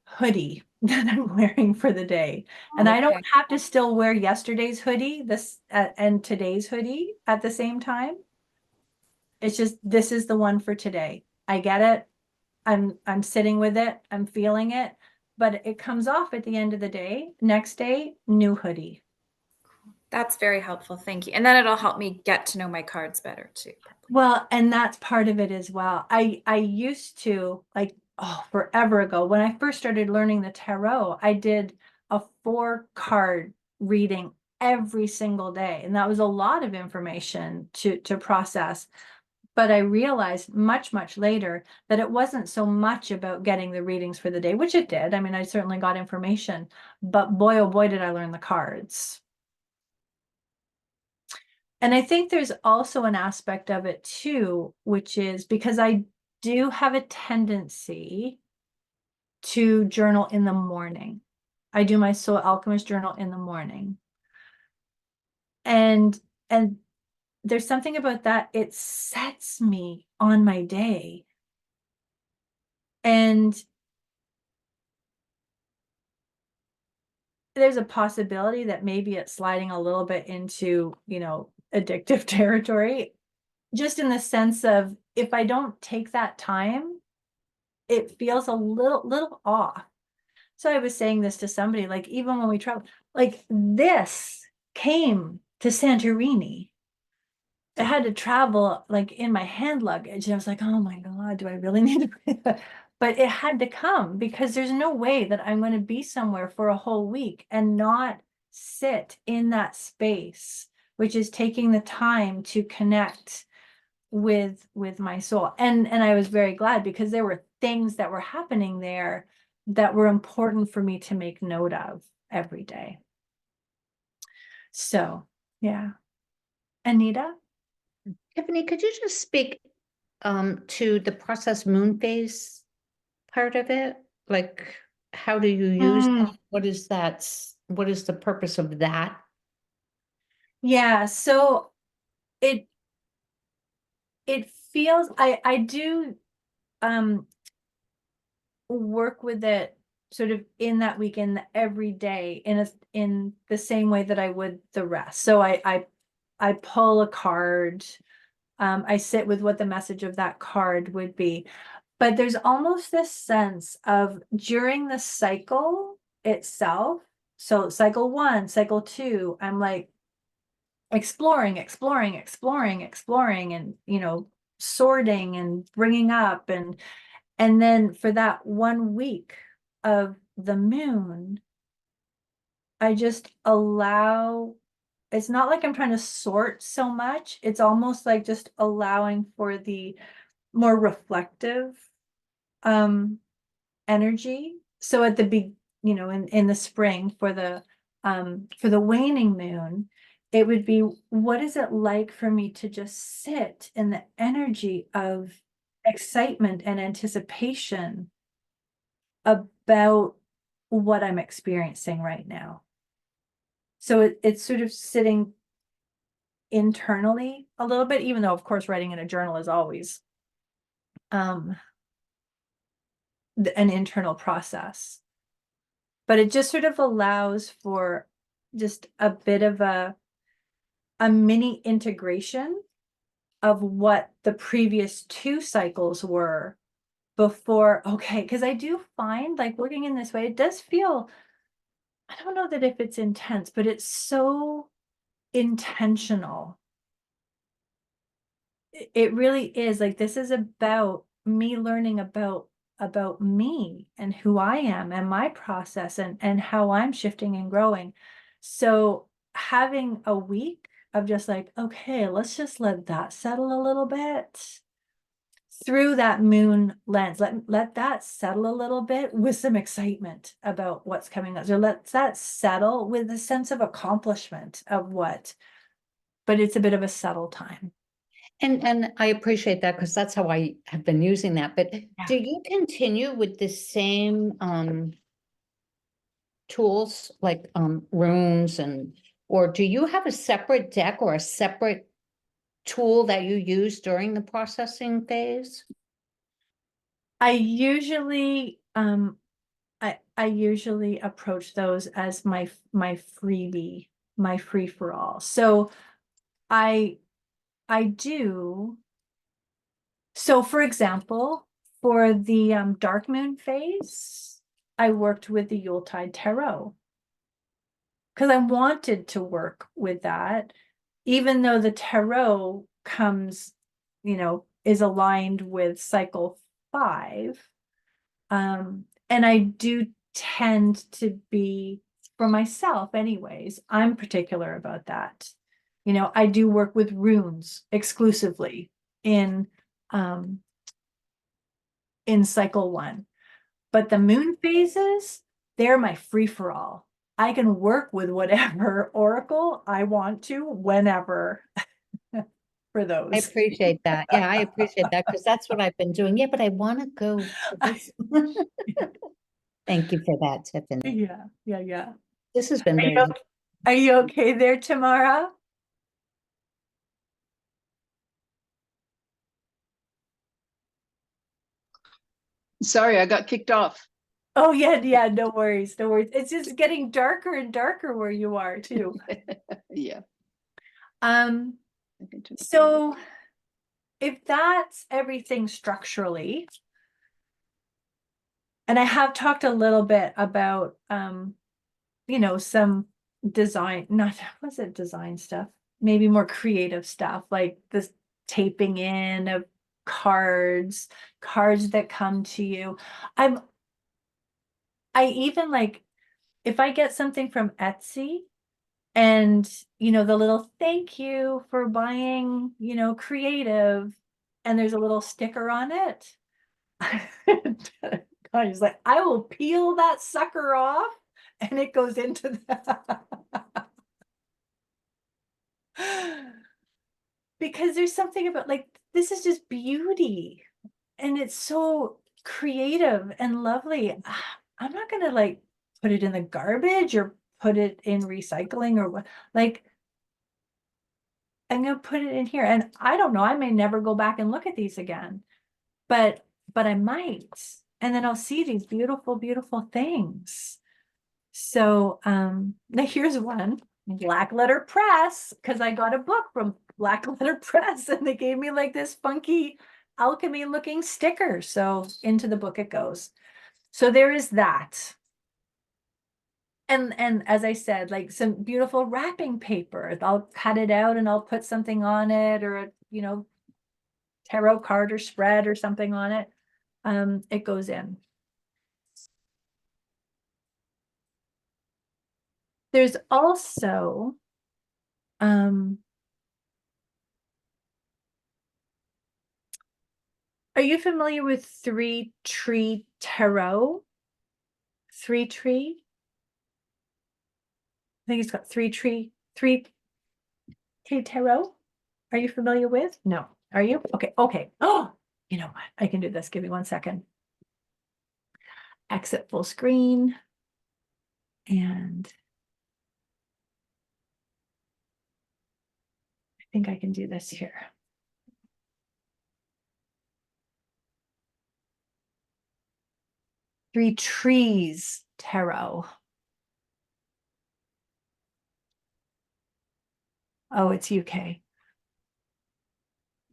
hoodie that I'm wearing for the day. And I don't Okay. have to still wear yesterday's hoodie and today's hoodie at the same time. It's just this is the one for today. I get it. I'm sitting with it. I'm feeling it, but it comes off at the end of the day. Next day, new hoodie. That's very helpful. Thank you. And then it'll help me get to know my cards better too. Well, and that's part of it as well. I used to forever ago when I first started learning the tarot, I did a 4-card reading every single day, and that was a lot of information to process. But I realized much, much later that it wasn't so much about getting the readings for the day, which it did. I mean, I certainly got information, but boy, oh boy, did I learn the cards. And I think there's also an aspect of it too, which is because I do have a tendency to journal in the morning. I do my Soul Alchemist Journal in the morning. And there's something about that. It sets me on my day. And there's a possibility that maybe it's sliding a little bit into, addictive territory, just in the sense of if I don't take that time, it feels a little off. So I was saying this to somebody, like even when we travel, like this came to Santorini. I had to travel like in my hand luggage. And I was like, oh my God, do I really need to? But it had to come because there's no way that I'm going to be somewhere for a whole week and not sit in that space, which is taking the time to connect with my soul. And I was very glad because there were things that were happening there that were important for me to make note of every day. So, yeah. Anita? Tiffany, could you just speak to the process moon phase part of it? Like, how do you use that? What is that? What is the purpose of that? Yeah, so it feels I do work with it sort of in that weekend every day in the same way that I would the rest. So I pull a card. I sit with what the message of that card would be. But there's almost this sense of during the cycle itself. So cycle 1, cycle 2, I'm like exploring, and, sorting and bringing up. And then for that 1 week of the moon, I just allow, it's not like I'm trying to sort so much. It's almost like just allowing for the more reflective energy. So at the in the spring for the waning moon, it would be, what is it like for me to just sit in the energy of excitement and anticipation about what I'm experiencing right now. So it's sort of sitting internally a little bit, even though of course writing in a journal is always an internal process. But it just sort of allows for just a bit of a mini integration of what the previous 2 cycles were before. Okay, because I do find like working in this way, it does feel, I don't know that if it's intense, but it's so intentional. It really is. Like, this is about me learning about me and who I am and my process and how I'm shifting and growing. So having a week of just like, okay, let's just let that settle a little bit through that moon lens. Let that settle a little bit with some excitement about what's coming up. So let that settle with a sense of accomplishment of what, but it's a bit of a settle time. And I appreciate that because that's how I have been using that. But do you continue with the same tools like runes or do you have a separate deck or a separate tool that you use during the processing phase? I usually I usually approach those as my freebie, my free for all. So I do. So for example, for the dark moon phase, I worked with the Yuletide Tarot because I wanted to work with that, even though the tarot comes, is aligned with cycle 5. And I do tend to be, for myself anyways, I'm particular about that. I do work with runes exclusively in cycle 1. But the moon phases, they're my free-for-all. I can work with whatever oracle I want to whenever for I those. appreciate that. Yeah, I appreciate that because that's what I've been doing. Yeah, but I want to go to this. Thank you for that, Tiffany. Yeah. This has been Are very you, are you okay there, Tamara? Sorry, I got kicked off. Oh yeah, no worries, no worries. It's just getting darker and darker where you are too. Yeah. So if that's everything structurally, and I have talked a little bit about some design, not was it design stuff, maybe more creative stuff like this taping in of cards that come to you. I even like, if I get something from Etsy and, the little thank you for buying, creative, and there's a little sticker on it. I was like, I will peel that sucker off and it goes into that. Because there's something about like, this is just beauty and it's so creative and lovely. I'm not gonna like put it in the garbage or put it in recycling or what, like I'm gonna put it in here. And I don't know, I may never go back and look at these again, but I might. And then I'll see these beautiful, beautiful things. So now here's one, Black Letter Press, because I got a book from Black Letter Press and they gave me like this funky alchemy looking sticker. So into the book it goes. So there is that. And as I said, like some beautiful wrapping paper. I'll cut it out and I'll put something on it, or a, tarot card or spread or something on it. It goes in. There's also are you familiar with 3-tree tarot? 3-tree? I think it's got 3-tree tarot. Are you familiar with? No. Are you? Okay. Oh, you know what? I can do this. Give me 1 second. Exit full screen. And I think I can do this here. Three Trees Tarot. Oh, it's UK.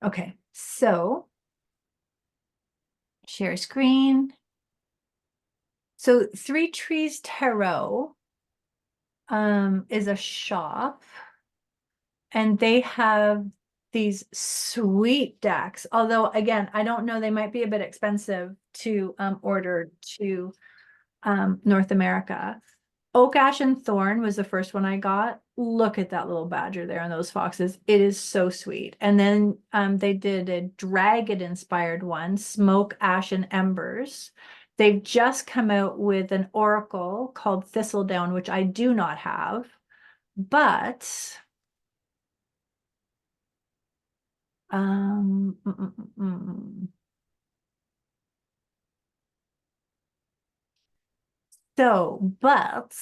Okay, so share screen. So Three Trees Tarot is a shop, and they have these sweet decks. Although again, I don't know, they might be a bit expensive to order to North America. Oak, Ash, and Thorn was the first one I got. Look at that little badger there and those foxes. It is so sweet. And then they did a dragon-inspired one, Smoke, Ash, and Embers. They've just come out with an oracle called Thistledown, which I do not have. But um, mm, mm, mm, mm. But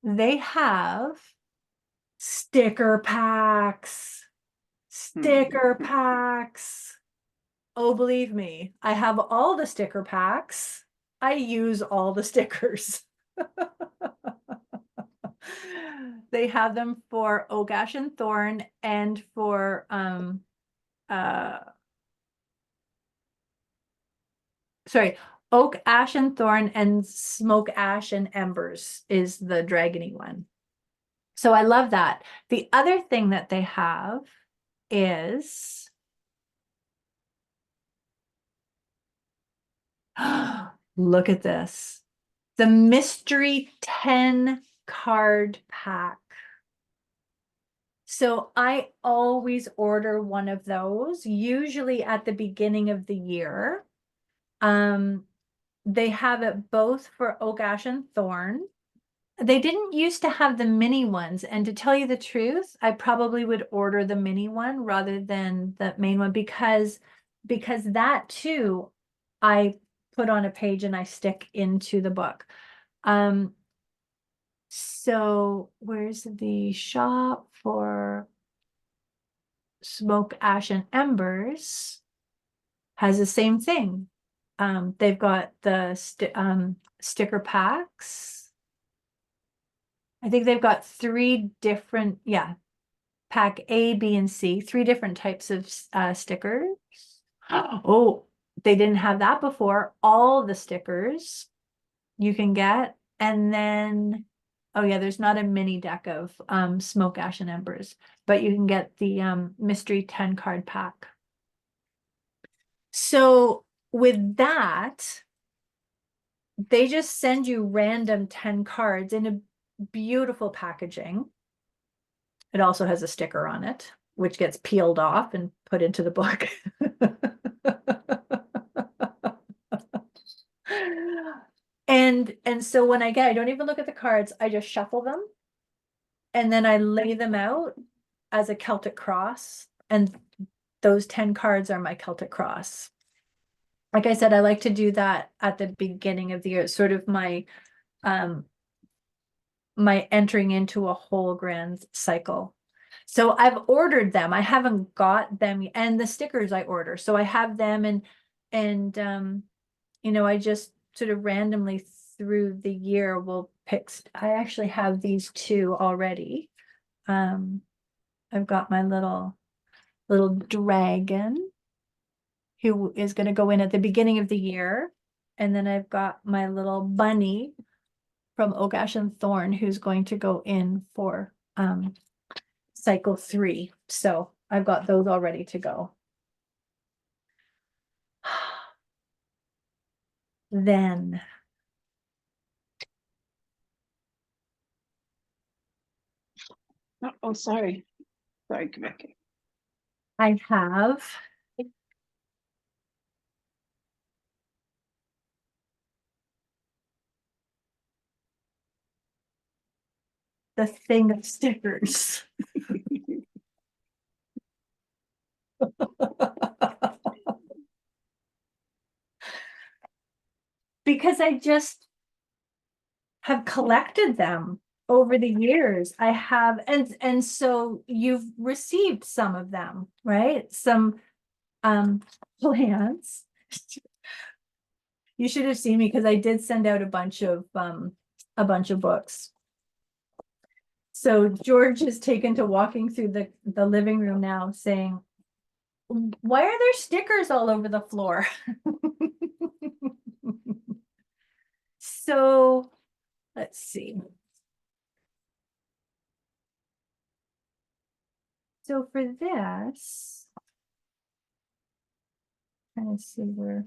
they have sticker packs. Sticker packs. Oh, believe me, I have all the sticker packs. I use all the stickers. They have them for Oak, Ash, and Thorn, and for sorry, Oak, Ash, and Thorn, and Smoke, Ash, and Embers is the dragony one. So I love that. The other thing that they have is look at this. The mystery 10 card pack. So I always order one of those, usually at the beginning of the year. They have it both for Oak, Ash, and Thorn. They didn't used to have the mini ones, and to tell you the truth, I probably would order the mini one rather than the main one because that too, I put on a page and I stick into the book. So where's the shop for Smoke, Ash, and Embers? Has the same thing. They've got the sticker packs. I think they've got three different, yeah, pack A, B, and C, three different types of stickers. Oh, they didn't have that before. All the stickers you can get. And then, oh yeah, there's not a mini deck of Smoke, Ash, and Embers, but you can get the mystery 10 card pack. So with that, they just send you random 10 cards in a beautiful packaging. It also has a sticker on it, which gets peeled off and put into the book. And so when I don't even look at the cards, I just shuffle them and then I lay them out as a Celtic cross, and those 10 cards are my Celtic cross. Like I said, I like to do that at the beginning of the year. It's sort of my my entering into a whole grand cycle. So I've ordered them. I haven't got them, and the stickers I order. So I have them, and you know, I just sort of randomly through the year will pick. I actually have these two already. I've got my little dragon who is going to go in at the beginning of the year, and then I've got my little bunny from Oak, Ash, and Thorn who's going to go in for cycle 3. So I've got those all ready to go. Then Oh, sorry. Sorry, Quebec. I have the thing of stickers. Because have collected them over the years. I have, and so you've received some of them, right? Some plants. You should have seen me because I did send out a bunch of books. So George is taken to walking through the living room now saying, why are there stickers all over the floor? So let's see. So for this, trying to see where.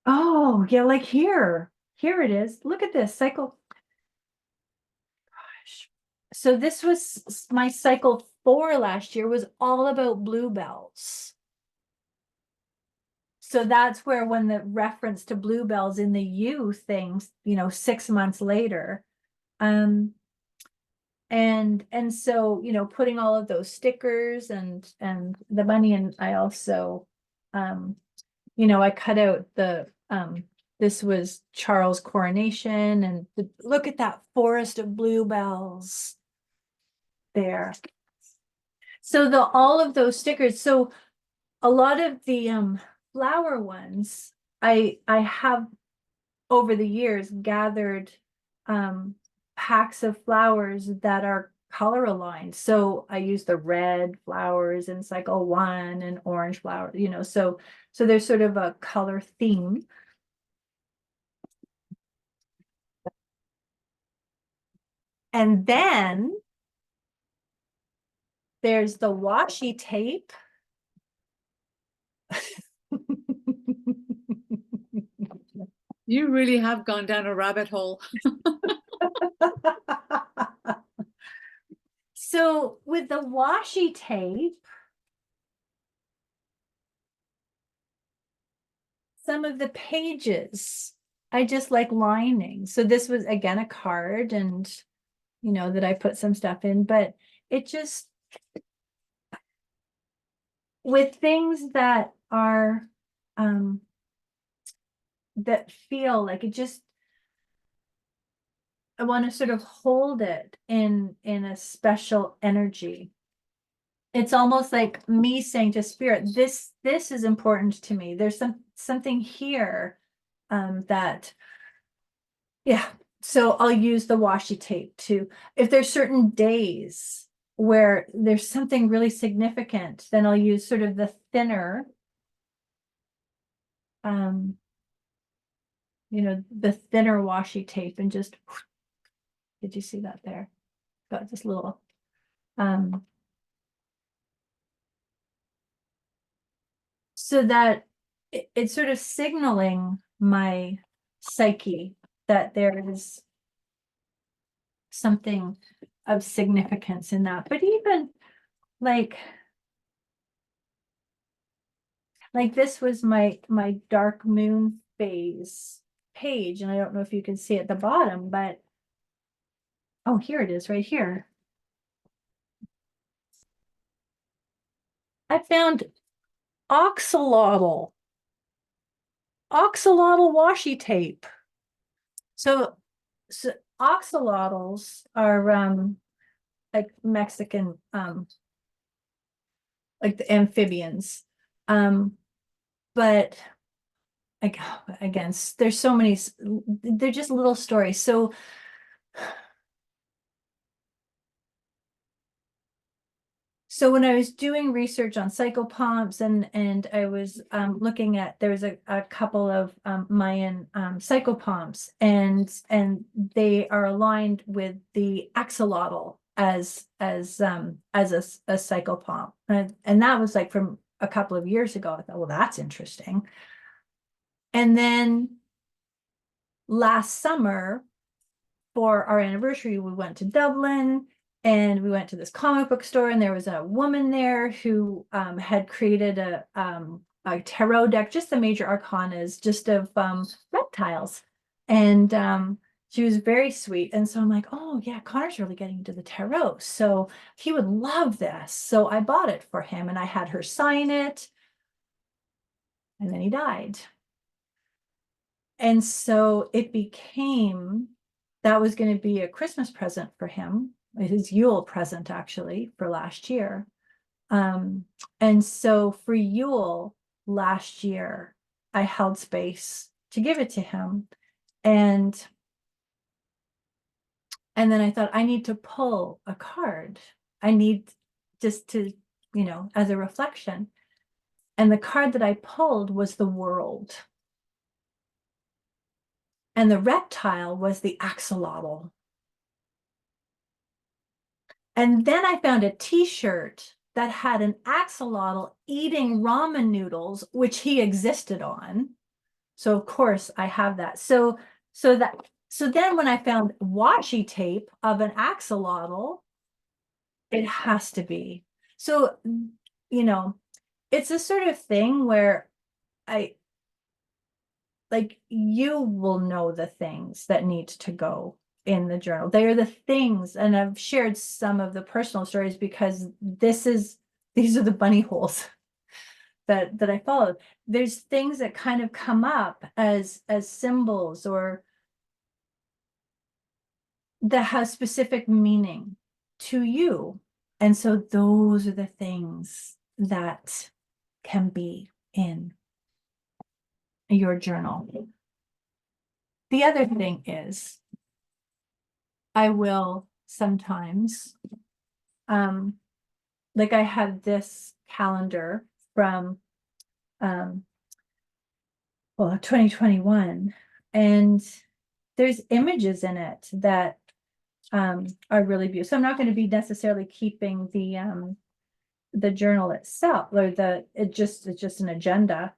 Oh, yeah, like here. Here it is. Look at this cycle. Gosh. So this was my cycle 4 last year, was all about bluebells. So that's where, when the reference to bluebells in the U things, 6 months later. And so, putting all of those stickers and the money, and I also, I cut out this was Charles' coronation, and look at that forest of bluebells there. So all of those stickers, so a lot of the flower ones, I have over the years gathered packs of flowers that are color aligned. So I use the red flowers in cycle 1 and orange flower, so there's sort of a color theme. And then there's the washi tape. You really have gone down a rabbit hole. So with the washi tape, some of the pages, I just like lining. So this was again a card, and that I put some stuff in, but it just, with things that are that feel like it just, I want to sort of hold it in a special energy. It's almost like me saying to spirit, this is important to me. There's something here that, yeah. So I'll use the washi tape to, if there's certain days where there's something really significant, then I'll use sort of the thinner, the thinner washi tape, and just, did you see that there? Got this little, so that it's sort of signaling my psyche that there is something of significance in that. But even like this was my dark moon phase page, and I don't know if you can see at the bottom, but oh, here it is right here. I found oxalotl washi tape. So oxalotls are like Mexican, like the amphibians, but like, again, there's so many, they're just little stories. So when I was doing research on psychopomps, and I was looking at, there was a couple of Mayan psychopomps, and they are aligned with the axolotl as a psychopomp, and that was like from a couple of years ago. I thought, well, that's interesting. And then last summer, for our anniversary, we went to Dublin, and we went to this comic book store, and there was a woman there who had created a tarot deck, just the major arcanas, just of reptiles. And she was very sweet. And so I'm like, oh yeah, Connor's really getting into the tarot, so he would love this. So I bought it for him, and I had her sign it, and then he died. And so it became, that was going to be a Christmas present for him, his Yule present actually for last year. And so for Yule last year, I held space to give it to him. And then I thought, I need to pull a card. I need just to, as a reflection. And the card that I pulled was the world. And the reptile was the axolotl. And then I found a t-shirt that had an axolotl eating ramen noodles, which he existed on. So of course I have that. So then when I found washi tape of an axolotl, it has to be. So, it's a sort of thing where you will know the things that need to go in the journal. They are the things, and I've shared some of the personal stories because these are the bunny holes that I followed. There's things that kind of come up as symbols or that have specific meaning to you. And so those are the things that can be in your journal. The other thing is, I will sometimes, like I have this calendar from 2021, and there's images in it that are really beautiful. So I'm not going to be necessarily keeping the journal itself, or it's just an agenda.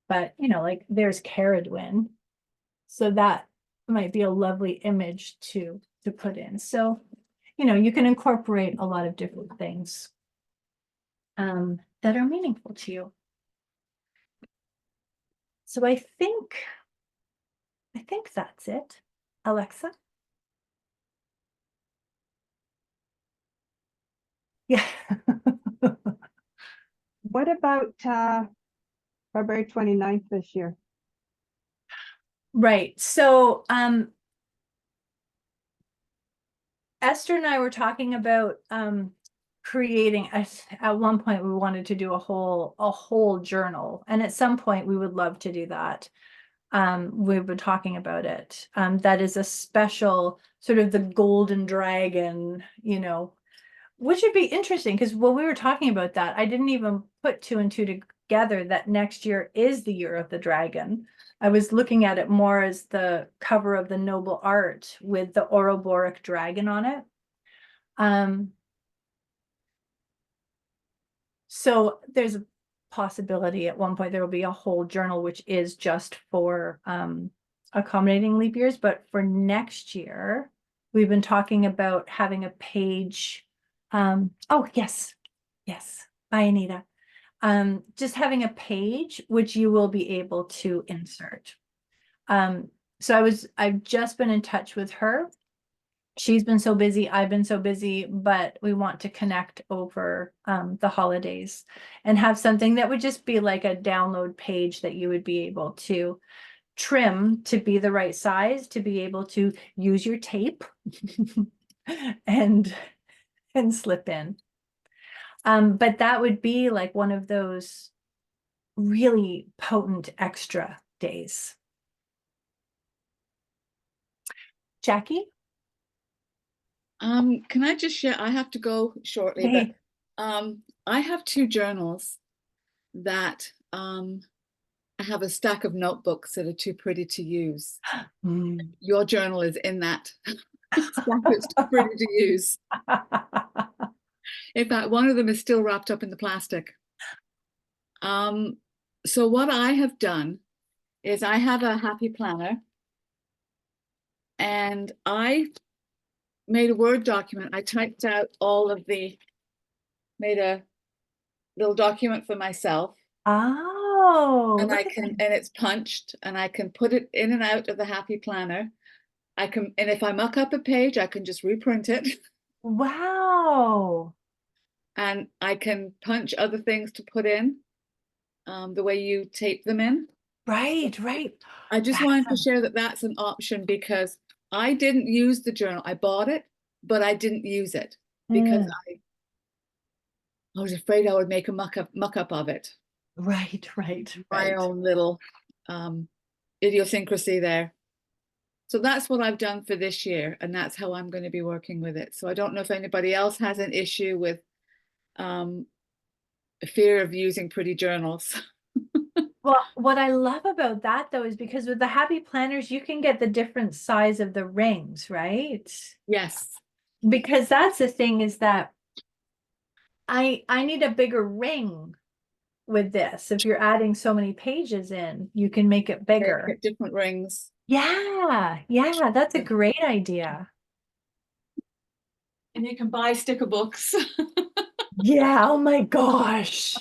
But like there's Caradwin, so that might be a lovely image to put in. So you can incorporate a lot of different things that are meaningful to you. So I think that's it. Alexa? Yeah. What about February 29th this year? Right. So Esther and I were talking about creating at one point we wanted to do a whole journal, and at some point we would love to do that. We've been talking about it. That is a special sort of the golden dragon, which would be interesting because when we were talking about that, I didn't even put two and two together that next year is the year of the dragon. I was looking at it more as the cover of the Noble Art with the Ouroboros dragon on it. So there's a possibility at one point there will be a whole journal which is just for accommodating leap years. But for next year, we've been talking about having a page. Oh, yes. Bye, Anita. Just having a page which you will be able to insert. So I've just been in touch with her. She's been so busy, I've been so busy, but we want to connect over the holidays and have something that would just be like a download page that you would be able to trim to be the right size, to be able to use your tape and slip in. But that would be like one of those really potent extra days. Jackie? Can I just share? I have to go shortly, Hey. but I have two journals that I have a stack of notebooks that are too pretty to use. Mm. Your journal is in that stack that's too pretty to use. In fact, one of them is still wrapped up in the plastic. So what I have done is I have a happy planner, and I made a Word document. I typed out made a little document for myself. Oh, And look at and that. it's punched, and I can put it in and out of the happy planner. And if I muck up a page, I can just reprint it. Wow. and I can punch other things to put in, the way you tape them in. Right, right. I just wanted to share that that's an option because I didn't use the journal. I bought it, but I didn't use it because I was afraid I would make a muck up of it. Right, My own little idiosyncrasy there. So that's what I've done for this year, and that's how I'm going to be working with it. So I don't know if anybody else has an issue with fear of using pretty journals. Well, what I love about that though is because with the happy planners, you can get the different size of the rings, right? Yes. Because that's the thing is that I need a bigger ring with this. If you're adding so many pages in, you can make it bigger. Get different rings. Yeah, that's a great idea. And you can buy sticker books. Yeah, oh my gosh.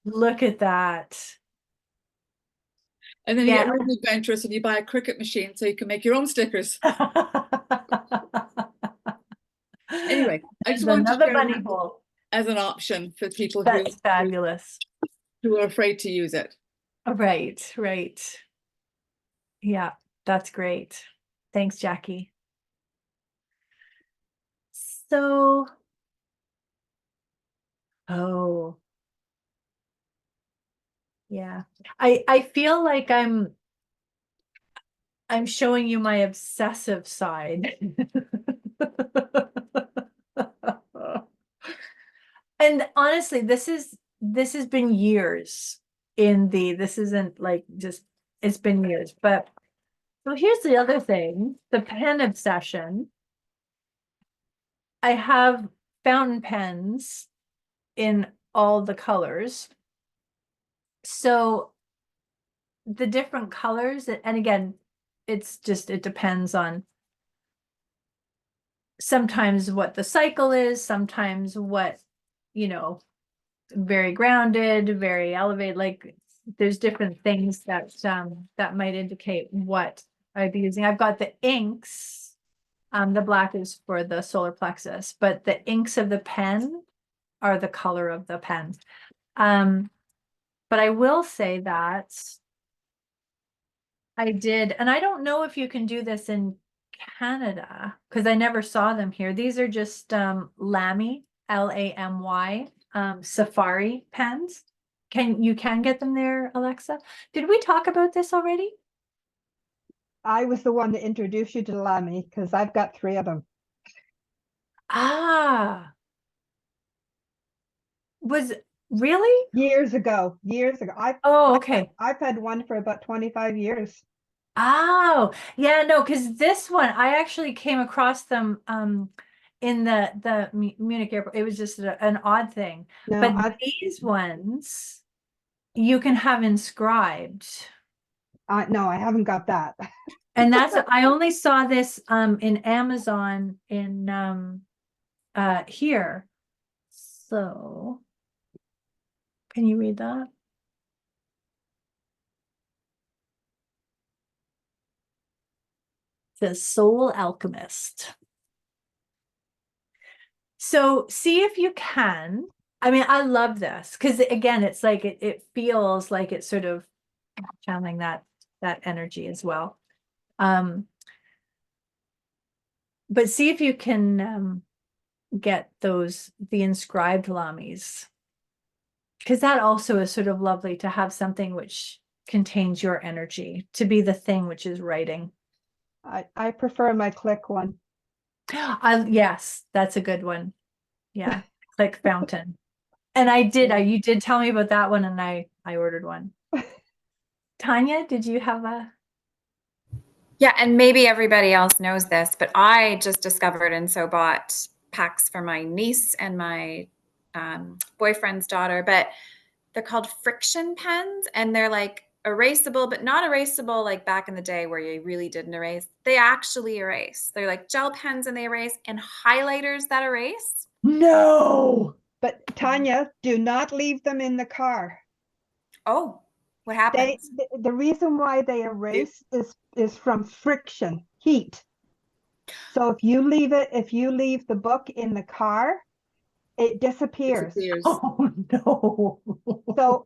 Look at that. And then you Yeah. get really adventurous and you buy a cricket machine so you can make your own stickers. Anyway, I just wanted to Another share bunny that hole. as an option for people That's fabulous. who are afraid to use it. Right, right. Yeah, that's great. Thanks, Jackie. So, oh, yeah. I feel like I'm showing you my obsessive side. And honestly, this has been years this isn't like just, it's been years. But so here's the other thing, the pen obsession. I have fountain pens in all the colors. So the different colors, and again, it depends on sometimes what the cycle is, sometimes what, very grounded, very elevated, like there's different things that might indicate what I'd be using. I've got the inks. The black is for the solar plexus, but the inks of the pen are the color of the pen. But I will say that I did, and I don't know if you can do this in Canada because I never saw them here. These are just Lamy, Lamy, Safari pens. You can get them there, Alexa? Did we talk about this already? I was the one that introduced you to Lamy because I've got 3 of them. Ah, was really? Years ago. Oh, okay. I've had one for about 25 years. Oh, yeah, no, because this one I actually came across them in the Munich airport. It was just an odd thing. No, But these ones you can have inscribed. no, I haven't got that. And that's I only saw this in Amazon in here. So can you read that? The Soul Alchemist. So see if you can. I mean, I love this because again, it's like it feels like it's sort of channeling that energy as well. But see if you can get the inscribed lamis, because that also is sort of lovely to have something which contains your energy, to be the thing which is writing. I prefer my click one. Yes, that's a good one. Yeah, click fountain. And you did tell me about that one, and I ordered one. Tanya, did you have a? Yeah, and maybe everybody else knows this, but I just discovered and so bought packs for my niece and my boyfriend's daughter, but they're called friction pens, and they're like erasable, but not erasable like back in the day where you really didn't erase. They actually erase. They're like gel pens and they erase, and highlighters that erase. No. But Tanya, do not leave them in the car. Oh, what happens? The reason why they erase is from friction, heat. So if you leave the book in the car, it disappears. Disappears. Oh, no. So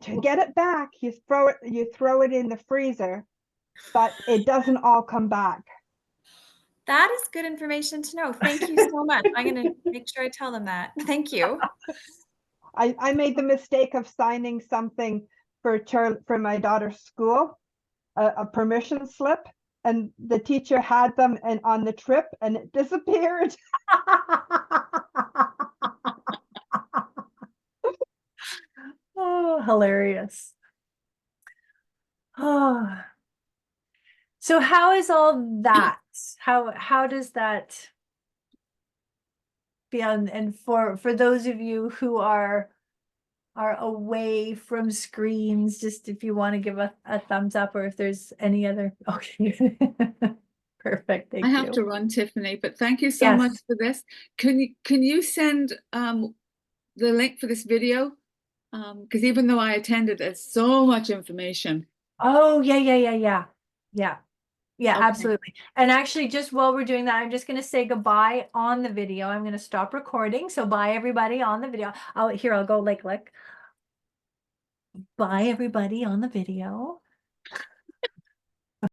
to get it back, you throw it in the freezer, but it doesn't all come back. That is good information to know. Thank you so much. I'm going to make sure I tell them that. Thank you. I made the mistake of signing something for my daughter's school, a permission slip, and the teacher had them and on the trip, and it disappeared. Oh, hilarious. Oh. So how is all that? How does that be on, and for those of you who are away from screens, just if you want to give a thumbs up, or if there's any other, okay. Perfect, thank I you. have to run, Tiffany, but thank you so much Yes. for this. Can you send the link for this video? Because even though I attended, there's so much information. Oh, yeah, Okay. absolutely. And actually, just while we're doing that, I'm just going to say goodbye on the video. I'm going to stop recording. So bye everybody on the video. I'll go like, bye everybody on the video.